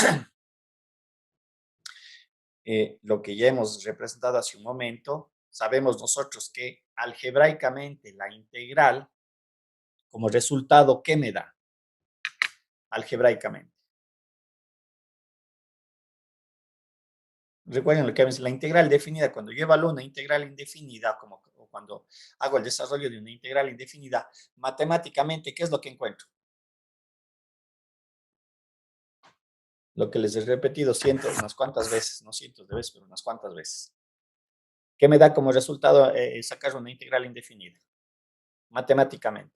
lo que ya hemos representado hace un momento, sabemos nosotros que algebraicamente la integral, como resultado, ¿qué me da? Algebraicamente. Recuerden lo que es la integral definida, cuando yo evalúo una integral indefinida, como cuando hago el desarrollo de una integral indefinida, matemáticamente, ¿qué es lo que encuentro? Lo que les he repetido unas cuantas veces, no cientos de veces, pero unas cuantas veces. ¿Qué me da como resultado sacar una integral indefinida? Matemáticamente.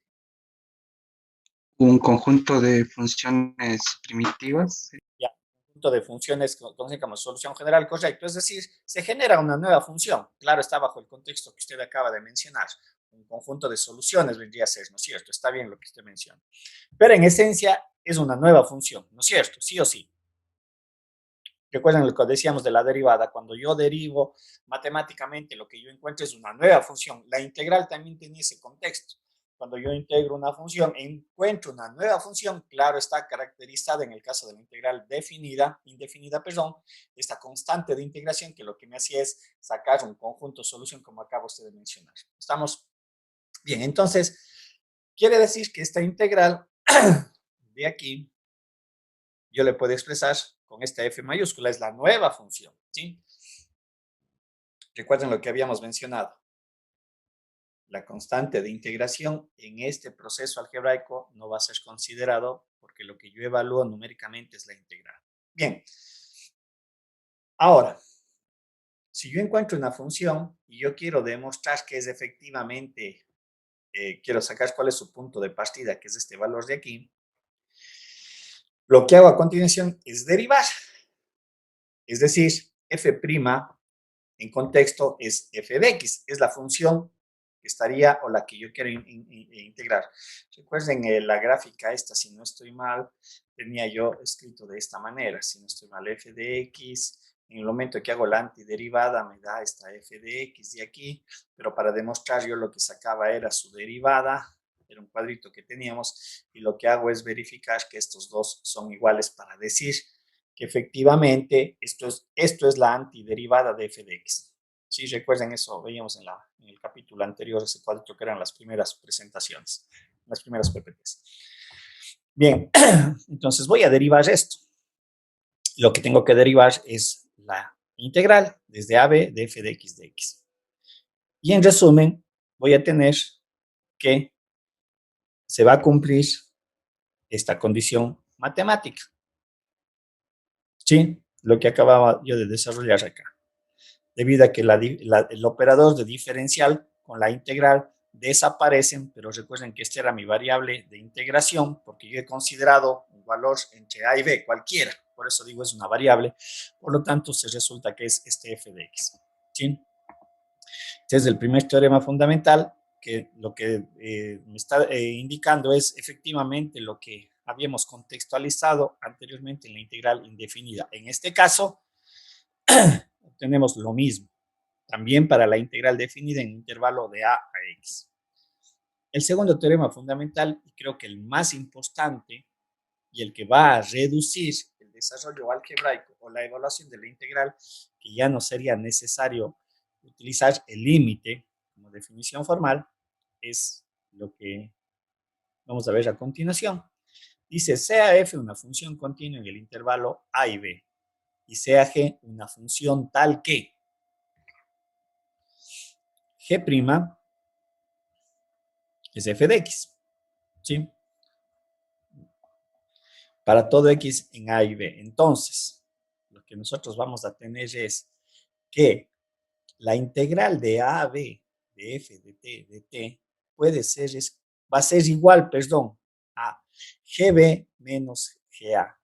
Un conjunto de funciones primitivas. Ya, conjunto de funciones que conocen como solución general, correcto. Es decir, se genera una nueva función. Claro, está bajo el contexto que usted acaba de mencionar. Un conjunto de soluciones vendría a ser, ¿no es cierto? Está bien lo que usted menciona. Pero en esencia es una nueva función, ¿no es cierto? Sí o sí. Recuerden lo que decíamos de la derivada. Cuando yo derivo matemáticamente, lo que yo encuentro es una nueva función. La integral también tiene ese contexto. Cuando yo integro una función, encuentro una nueva función, claro, está caracterizada en el caso de la integral indefinida, esta constante de integración que lo que me hacía es sacar un conjunto solución como acaba usted de mencionar. ¿Estamos? Bien, entonces, quiere decir que esta integral de aquí, yo le puedo expresar con esta f mayúscula, es la nueva función, ¿sí? Recuerden lo que habíamos mencionado. La constante de integración en este proceso algebraico no va a ser considerado porque lo que yo evalúo numéricamente es la integral. Bien. Ahora, si yo encuentro una función y yo quiero demostrar que es efectivamente, quiero sacar cuál es su punto de partida, que es este valor de aquí, lo que hago a continuación es derivar. Es decir, f' en contexto es f de x, es la función que estaría o la que yo quiero integrar. Recuerden la gráfica esta, si no estoy mal, tenía yo escrito de esta manera, si no estoy mal, f de x, en el momento que hago la antiderivada me da esta f de x de aquí, pero para demostrar yo lo que sacaba era su derivada, era un cuadrito que teníamos, y lo que hago es verificar que estos dos son iguales para decir que efectivamente esto es la antiderivada de f de x. Sí, recuerden eso, veíamos en el capítulo anterior, ese cuadrito que eran las primeras presentaciones, las primeras PPTs. Bien, entonces voy a derivar esto. Lo que tengo que derivar es la integral desde a b de f de x. Y en resumen, voy a tener que se va a cumplir esta condición matemática. ¿Sí? Lo que acababa yo de desarrollar acá. Debido a que el operador de diferencial con la integral desaparecen, pero recuerden que esta era mi variable de integración, porque yo he considerado un valor entre a y b, cualquiera, por eso digo es una variable, por lo tanto se resulta que es este f de x. ¿Sí? Este es el primer teorema fundamental, que lo que me está indicando es efectivamente lo que habíamos contextualizado anteriormente en la integral indefinida. En este caso, obtenemos lo mismo, también para la integral definida en intervalo de a x. El segundo teorema fundamental, y creo que el más importante, y el que va a reducir el desarrollo algebraico o la evaluación de la integral, que ya no sería necesario utilizar el límite como definición formal, es lo que vamos a ver a continuación. Dice, sea f una función continua en el intervalo a y b, y sea g una función tal que g' es f de x, ¿sí? Para todo x en a y b. Entonces, lo que nosotros vamos a tener es que la integral de a a b de f de t puede ser, va a ser igual, perdón, a gb menos ga.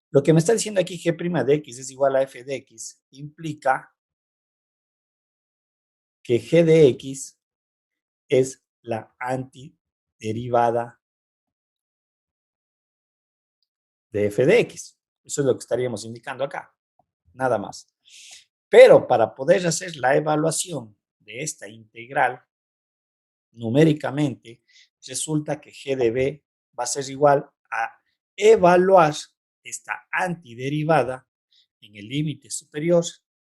Lo que me está diciendo aquí g' de x es igual a f de x implica que g de x es la antiderivada de f de x. Eso es lo que estaríamos indicando acá, nada más. Pero para poder hacer la evaluación de esta integral, numéricamente, resulta que g de b va a ser igual a evaluar esta antiderivada en el límite superior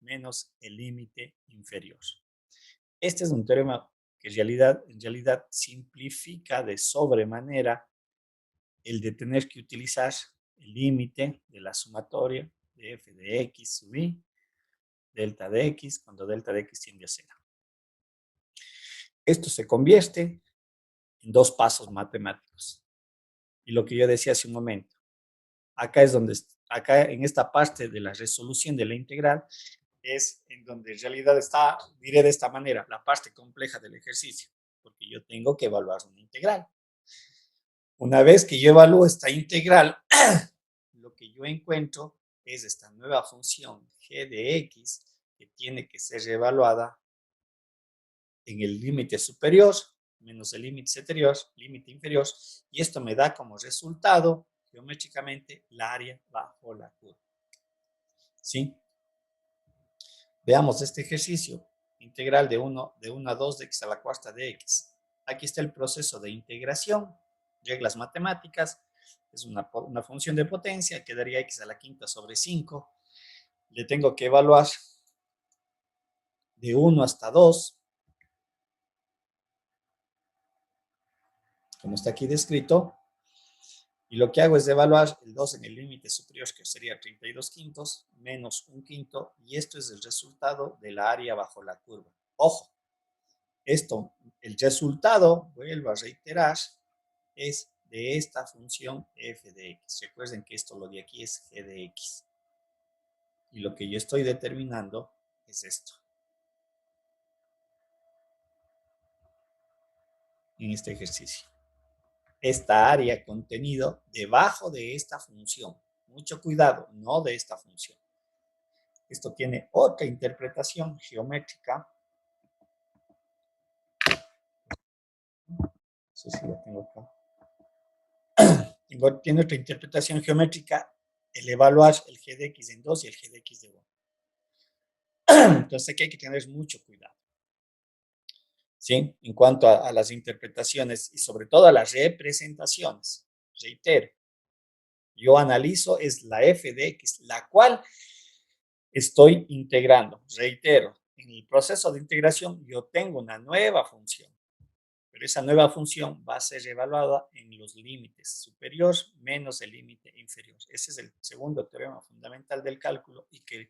menos el límite inferior. Este es un teorema que en realidad simplifica de sobremanera el de tener que utilizar el límite de la sumatoria de f de x sub i, delta de x, cuando delta de x tiende a 0. Esto se convierte en dos pasos matemáticos. Y lo que yo decía hace un momento, acá es donde, acá en esta parte de la resolución de la integral, es en donde en realidad está, diré de esta manera, la parte compleja del ejercicio, porque yo tengo que evaluar una integral. Una vez que yo evalúo esta integral, lo que yo encuentro es esta nueva función g de x que tiene que ser evaluada en el límite superior menos el límite inferior, y esto me da como resultado geométricamente la área bajo la curva. ¿Sí? Veamos este ejercicio. Integral de 1 a 2 de x a la cuarta de x. Aquí está el proceso de integración, reglas matemáticas, es una función de potencia que daría x a la quinta sobre 5. Le tengo que evaluar de 1 hasta 2, como está aquí descrito, y lo que hago es evaluar el 2 en el límite superior, que sería 32 quintos, menos 1 quinto, y esto es el resultado de la área bajo la curva. Ojo, esto, el resultado, vuelvo a reiterar, es de esta función f de x. Recuerden que esto lo de aquí es g de x. Y lo que yo estoy determinando es esto. En este ejercicio. Esta área contenido debajo de esta función. Mucho cuidado, no de esta función. Esto tiene otra interpretación geométrica. No sé si la tengo acá. Tiene otra interpretación geométrica el evaluar el g de x en 2 y el g de x de 1. Entonces aquí hay que tener mucho cuidado. ¿Sí? En cuanto a las interpretaciones y sobre todo a las representaciones. Reitero, yo analizo es la f de x, la cual estoy integrando. Reitero, en el proceso de integración yo tengo una nueva función, pero esa nueva función va a ser evaluada en los límites superior menos el límite inferior. Ese es el segundo teorema fundamental del cálculo y que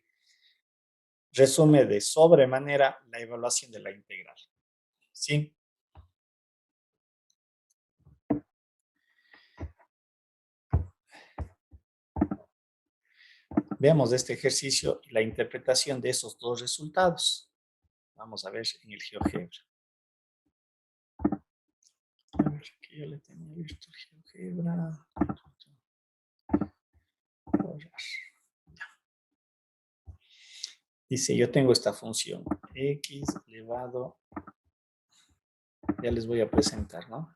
resume de sobremanera la evaluación de la integral. ¿Sí? Veamos este ejercicio y la interpretación de esos dos resultados. Vamos a ver en el GeoGebra. A ver, aquí ya le tengo abierto el GeoGebra. Dice, yo tengo esta función, x elevado Ya les voy a presentar, ¿no?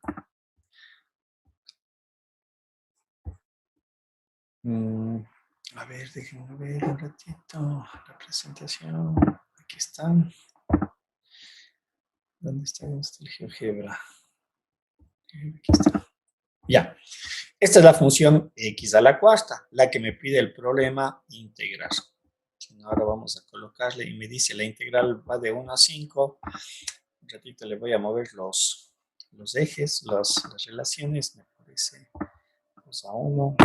A ver, déjenme ver un ratito la presentación. Aquí están. ¿Dónde está el GeoGebra? Aquí está. Ya. Esta es la función x a la cuarta, la que me pide el problema integrar. Ahora vamos a colocarle y me dice la integral va de 1 a 5. Un ratito le voy a mover los ejes, las relaciones, me parece 2 a 1.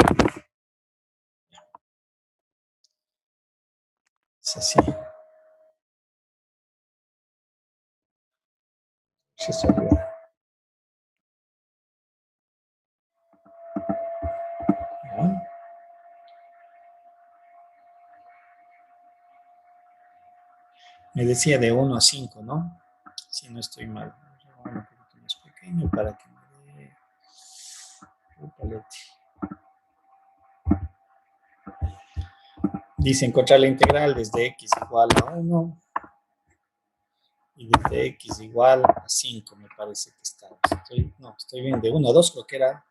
Es así. Se salió. ¿Ya? Me decía de 1 a 5, ¿no? Si no estoy mal. Un poquito más pequeño para que me dé el palete. Dice encontrar la integral desde x igual a 1 y desde x igual a 5, me parece que está. Estoy bien, de 1 a 2 creo que era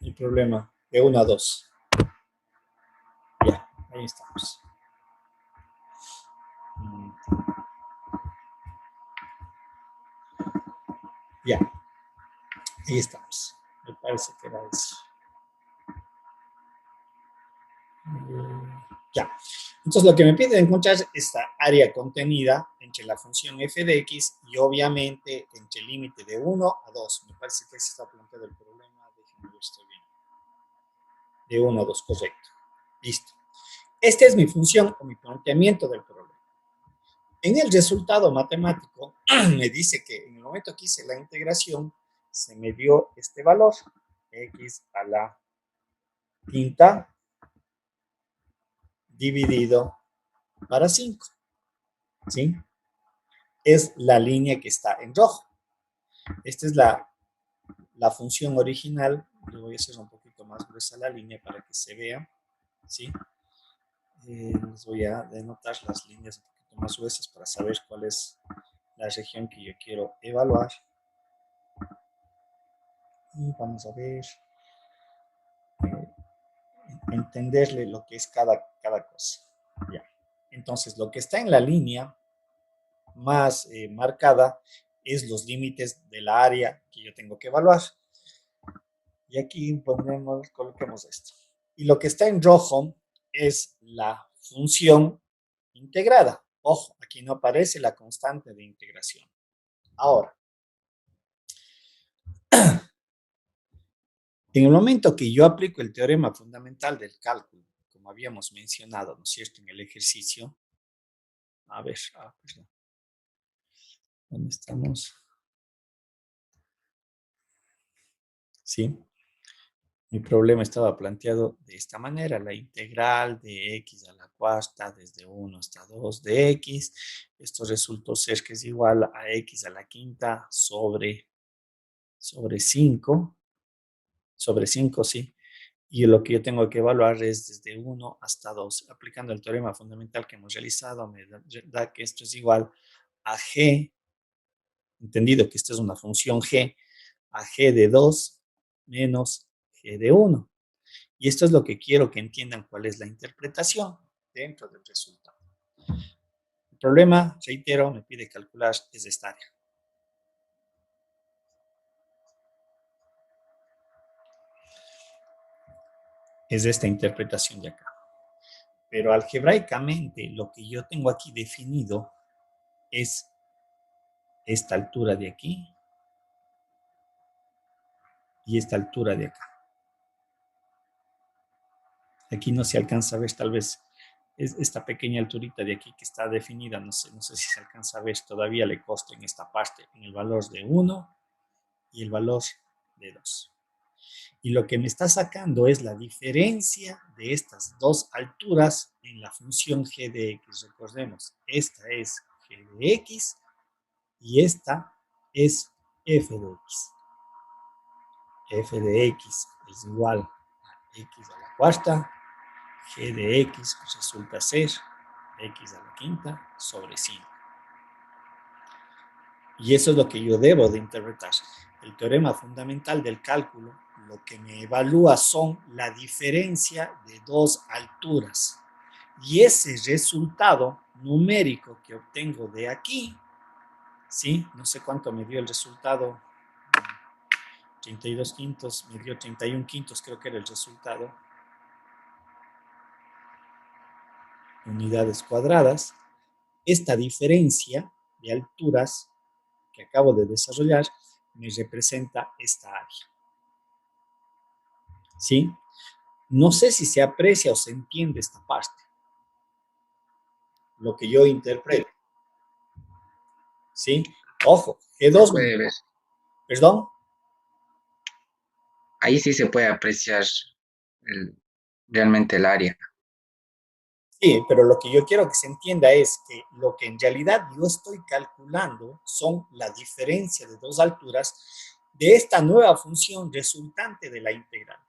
el problema, de 1 a 2. Ya, ahí estamos. Ya, ahí estamos. Me parece que era eso. Ya. Entonces lo que me pide encontrar es esta área contenida entre la función f de x y obviamente entre el límite de 1 a 2. Me parece que ese está planteado el problema. Déjenme ver si estoy bien. De 1 a 2, correcto. Listo. Esta es mi función o mi planteamiento del problema. En el resultado matemático me dice que en el momento que hice la integración se me dio este valor, x a la quinta dividido para 5. ¿Sí? Es la línea que está en rojo. Esta es la función original. Le voy a hacer un poquito más gruesa la línea para que se vea. ¿Sí? Les voy a denotar las líneas un poquito más gruesas para saber cuál es la región que yo quiero evaluar. Y vamos a ver, entenderle lo que es cada cosa. Ya. Entonces, lo que está en la línea más marcada es los límites de la área que yo tengo que evaluar. Y aquí coloquemos esto. Y lo que está en rojo es la función integrada. Ojo, aquí no aparece la constante de integración. Ahora, en el momento que yo aplico el teorema fundamental del cálculo, como habíamos mencionado, ¿no es cierto?, en el ejercicio. A ver, perdón. ¿Dónde estamos? Sí. Mi problema estaba planteado de esta manera, la integral de x a la cuarta desde 1 hasta 2 de x. Esto resultó ser que es igual a x a la quinta sobre 5. Sobre 5, sí. Y lo que yo tengo que evaluar es desde 1 hasta 2. Aplicando el teorema fundamental que hemos realizado, me da que esto es igual a g, entendido que esto es una función g, a g de 2 menos g de 1. Y esto es lo que quiero que entiendan cuál es la interpretación dentro del resultado. El problema, reitero, me pide calcular es esta área. Es esta interpretación de acá. Pero algebraicamente lo que yo tengo aquí definido es esta altura de aquí y esta altura de acá. Aquí no se alcanza a ver, tal vez es esta pequeña alturita de aquí que está definida, no sé si se alcanza a ver, todavía le consta en esta parte, en el valor de 1 y el valor de 2. Y lo que me está sacando es la diferencia de estas dos alturas en la función g de x. Recordemos, esta es g de x y esta es f de x. F de x es igual a x a la cuarta, g de x resulta ser x a la quinta sobre 5. Y eso es lo que yo debo de interpretar. El teorema fundamental del cálculo lo que me evalúa son la diferencia de dos alturas. Y ese resultado numérico que obtengo de aquí, ¿sí? No sé cuánto me dio el resultado, 32 quintos, me dio 31 quintos, creo que era el resultado, unidades cuadradas. Esta diferencia de alturas que acabo de desarrollar me representa esta área. ¿Sí? No sé si se aprecia o se entiende esta parte, lo que yo interpreto. ¿Sí? Ojo, Se G2, puede ver. perdón. Ahí sí se puede apreciar realmente el área. Sí, pero lo que yo quiero que se entienda es que lo que en realidad yo estoy calculando son la diferencia de dos alturas de esta nueva función resultante de la integral.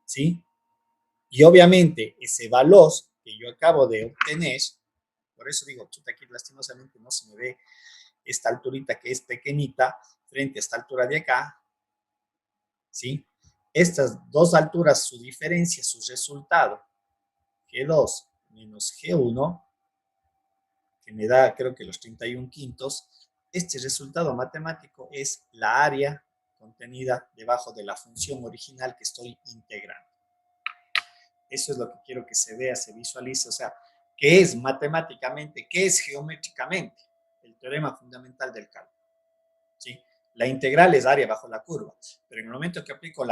¿Sí? Y obviamente ese valor que yo acabo de obtener, por eso digo, chuta, aquí lastimosamente no se me ve esta alturita que es pequeñita frente a esta altura de acá, ¿sí? Estas dos alturas, su diferencia, su resultado, G2 menos G1, que me da creo que los 31 quintos, este resultado matemático es la área contenida debajo de la función original que estoy integrando. Eso es lo que quiero que se vea, se visualice, o sea, ¿qué es matemáticamente? ¿Qué es geométricamente? El teorema fundamental del cálculo. ¿Sí? La integral es área bajo la curva, pero en el momento que aplico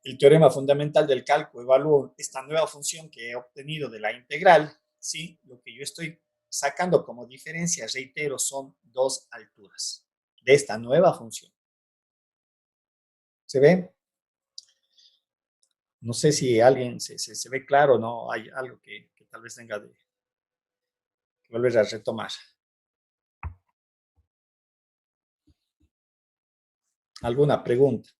el teorema fundamental del cálculo, evalúo esta nueva función que he obtenido de la integral, ¿sí? Lo que yo estoy sacando como diferencia, reitero, son dos alturas de esta nueva función. ¿Se ve? No sé si alguien se ve claro, ¿no? Hay algo que tal vez tenga que volver a retomar. ¿Alguna pregunta?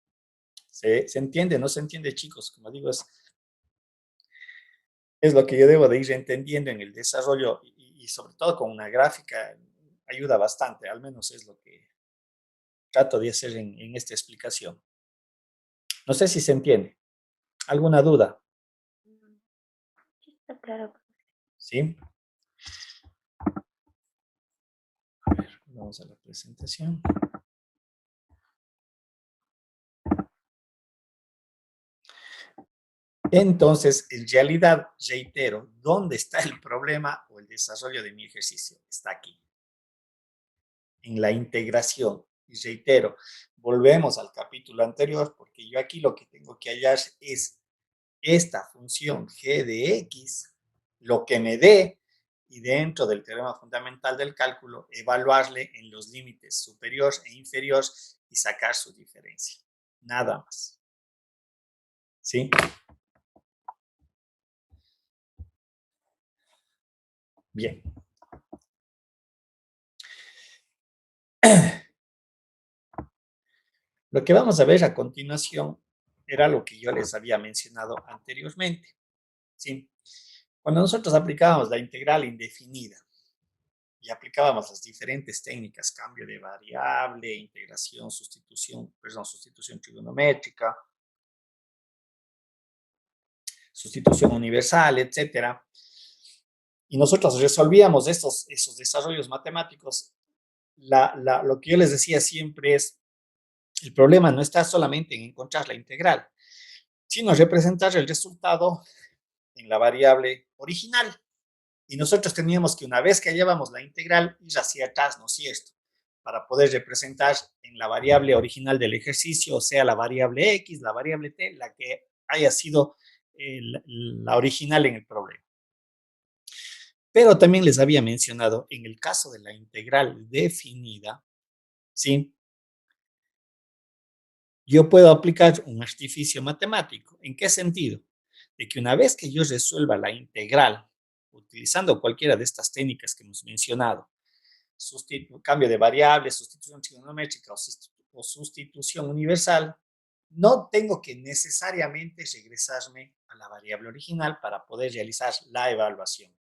¿Se entiende? ¿No se entiende, chicos? Como digo, es lo que yo debo de ir entendiendo en el desarrollo y sobre todo con una gráfica ayuda bastante, al menos es lo que trato de hacer en esta explicación. No sé si se entiende. ¿Alguna duda? Sí, está claro. ¿Sí? A ver, vamos a la presentación. Entonces, en realidad, reitero, ¿dónde está el problema o el desarrollo de mi ejercicio? Está aquí, en la integración. Y reitero, volvemos al capítulo anterior, porque yo aquí lo que tengo que hallar es esta función g de x, lo que me dé, y dentro del teorema fundamental del cálculo, evaluarle en los límites superior e inferior y sacar su diferencia. Nada más. ¿Sí? Bien. Lo que vamos a ver a continuación era lo que yo les había mencionado anteriormente. ¿Sí? Cuando nosotros aplicábamos la integral indefinida y aplicábamos las diferentes técnicas, cambio de variable, integración, sustitución trigonométrica, sustitución universal, etcétera, y nosotros resolvíamos esos desarrollos matemáticos, lo que yo les decía siempre es, el problema no está solamente en encontrar la integral, sino representar el resultado en la variable original. Y nosotros teníamos que, una vez que hallábamos la integral, ir hacia atrás, ¿no es cierto? Para poder representar en la variable original del ejercicio, o sea, la variable x, la variable t, la que haya sido la original en el problema. Pero también les había mencionado, en el caso de la integral definida, ¿sí? Yo puedo aplicar un artificio matemático. ¿En qué sentido? De que una vez que yo resuelva la integral, utilizando cualquiera de estas técnicas que hemos mencionado, cambio de variable, sustitución trigonométrica o sustitución universal, no tengo que necesariamente regresarme a la variable original para poder realizar la evaluación.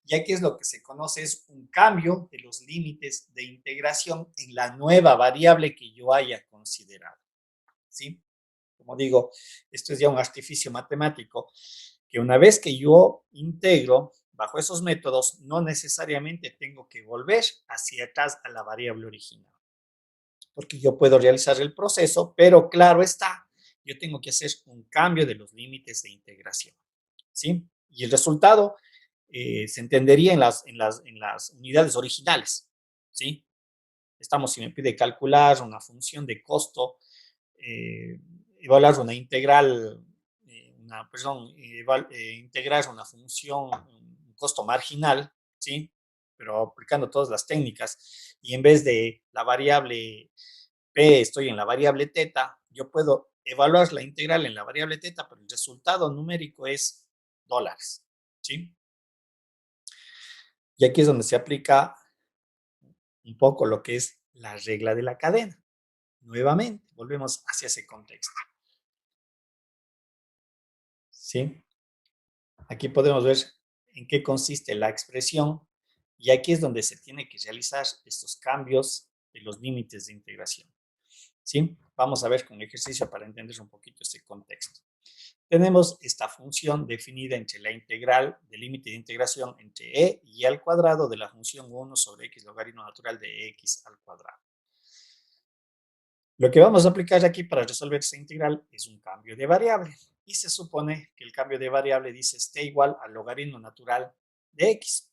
Y aquí es lo que se conoce, es un cambio de los límites de integración en la nueva variable que yo haya considerado, ¿sí? Como digo, esto es ya un artificio matemático, que una vez que yo integro bajo esos métodos, no necesariamente tengo que volver hacia atrás a la variable original, porque yo puedo realizar el proceso, pero claro está, yo tengo que hacer un cambio de los límites de integración, ¿sí? Y el resultado se entendería en las unidades originales, ¿sí? Si me pide calcular una función de costo, evaluar una integral, integrar una función, un costo marginal, ¿sí? Pero aplicando todas las técnicas, y en vez de la variable P, estoy en la variable teta, yo puedo evaluar la integral en la variable teta, pero el resultado numérico es dólares, ¿sí? Y aquí es donde se aplica un poco lo que es la regla de la cadena. Nuevamente, volvemos hacia ese contexto, ¿sí? Aquí podemos ver en qué consiste la expresión y aquí es donde se tiene que realizar estos cambios de los límites de integración, ¿sí? Vamos a ver con el ejercicio para entender un poquito este contexto. Tenemos esta función definida entre la integral del límite de integración entre e y al cuadrado de la función 1 sobre x logaritmo natural de x al cuadrado. Lo que vamos a aplicar aquí para resolver esta integral es un cambio de variable. Y se supone que el cambio de variable dice t igual al logaritmo natural de x.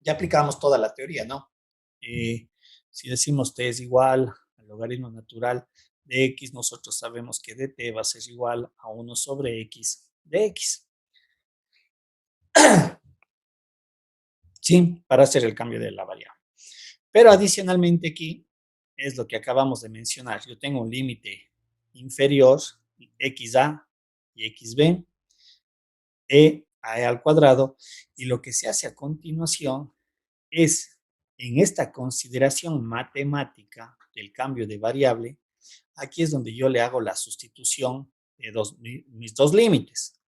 Ya aplicamos toda la teoría, ¿no? Si decimos t es igual al logaritmo natural de x, nosotros sabemos que dt va a ser igual a 1 sobre x de x. Sí, para hacer el cambio de la variable. Pero adicionalmente aquí es lo que acabamos de mencionar. Yo tengo un límite inferior, xa y xb, e a e al cuadrado, y lo que se hace a continuación es, en esta consideración matemática del cambio de variable, aquí es donde yo le hago la sustitución de mis dos límites.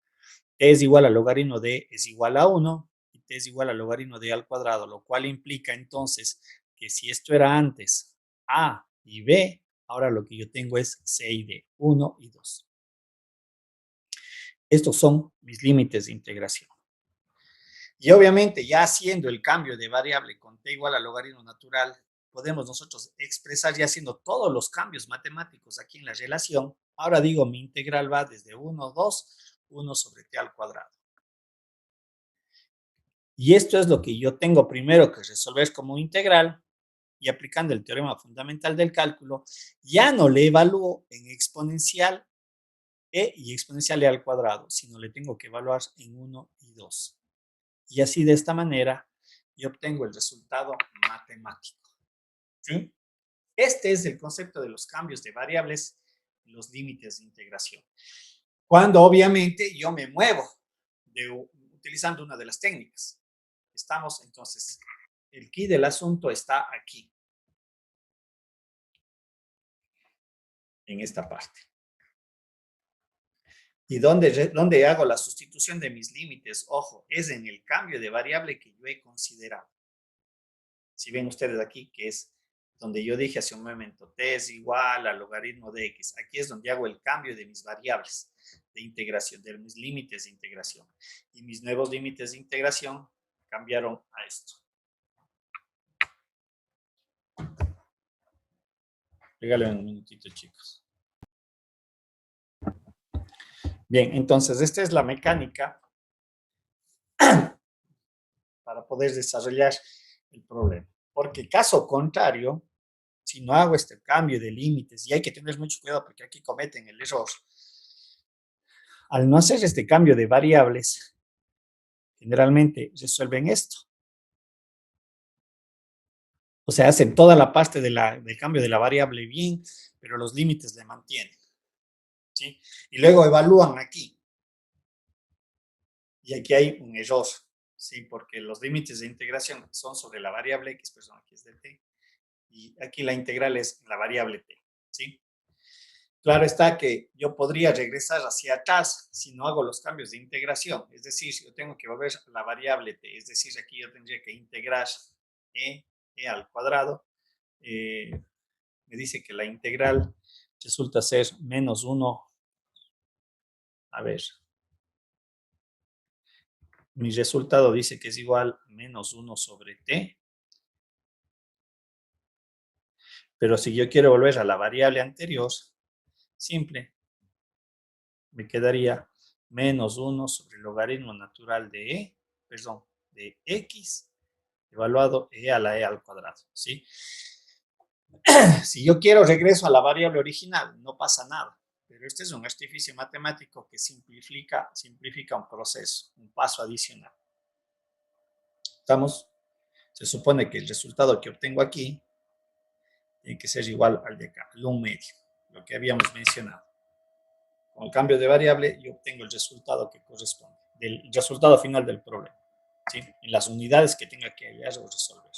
T es igual al logaritmo de es igual a 1 y t es igual al logaritmo de al cuadrado, lo cual implica entonces que si esto era antes a y b, ahora lo que yo tengo es c y d, 1 y 2. Estos son mis límites de integración. Y obviamente ya haciendo el cambio de variable con t igual al logaritmo natural, podemos nosotros expresar ya haciendo todos los cambios matemáticos aquí en la relación. Ahora digo, mi integral va desde 1, 2, 1 sobre t al cuadrado. Y esto es lo que yo tengo primero que resolver como integral, y aplicando el teorema fundamental del cálculo, ya no le evalúo en exponencial e y exponencial e al cuadrado, sino le tengo que evaluar en 1 y 2. Y así de esta manera yo obtengo el resultado matemático, ¿sí? Este es el concepto de los cambios de variables y los límites de integración. Cuando obviamente yo me muevo utilizando una de las técnicas. Estamos entonces, el quid del asunto está aquí, en esta parte. ¿Y dónde hago la sustitución de mis límites? Ojo, es en el cambio de variable que yo he considerado. Si ven ustedes aquí, que es donde yo dije hace un momento, t es igual al logaritmo de x. Aquí es donde hago el cambio de mis variables de integración, de mis límites de integración. Y mis nuevos límites de integración cambiaron a esto. Regalen un minutito, chicos. Bien, entonces esta es la mecánica para poder desarrollar el problema. Porque caso contrario, si no hago este cambio de límites, y hay que tener mucho cuidado porque aquí cometen el error, al no hacer este cambio de variables, generalmente resuelven esto. O sea, hacen toda la parte del cambio de la variable bien, pero los límites le mantienen, ¿sí? Y luego evalúan aquí. Y aquí hay un error, ¿sí? Porque los límites de integración son sobre la variable x, perdón, aquí es de t, y aquí la integral es la variable t, ¿sí? Claro está que yo podría regresar hacia atrás si no hago los cambios de integración. Es decir, si yo tengo que volver a la variable t, es decir, aquí yo tendría que integrar e al cuadrado. Me dice que la integral resulta ser menos 1. A ver. Mi resultado dice que es igual a menos 1 sobre t. Pero si yo quiero volver a la variable anterior, simple, me quedaría menos 1 sobre el logaritmo natural de de x, evaluado a la e al cuadrado, ¿sí? Si yo quiero regreso a la variable original, no pasa nada. Pero este es un artificio matemático que simplifica un proceso, un paso adicional. ¿Estamos? Se supone que el resultado que obtengo aquí tiene que ser igual al de acá, al 1 medio, lo que habíamos mencionado. Con el cambio de variable, yo obtengo el resultado que corresponde, el resultado final del problema, ¿sí? En las unidades que tenga que hallar o resolver.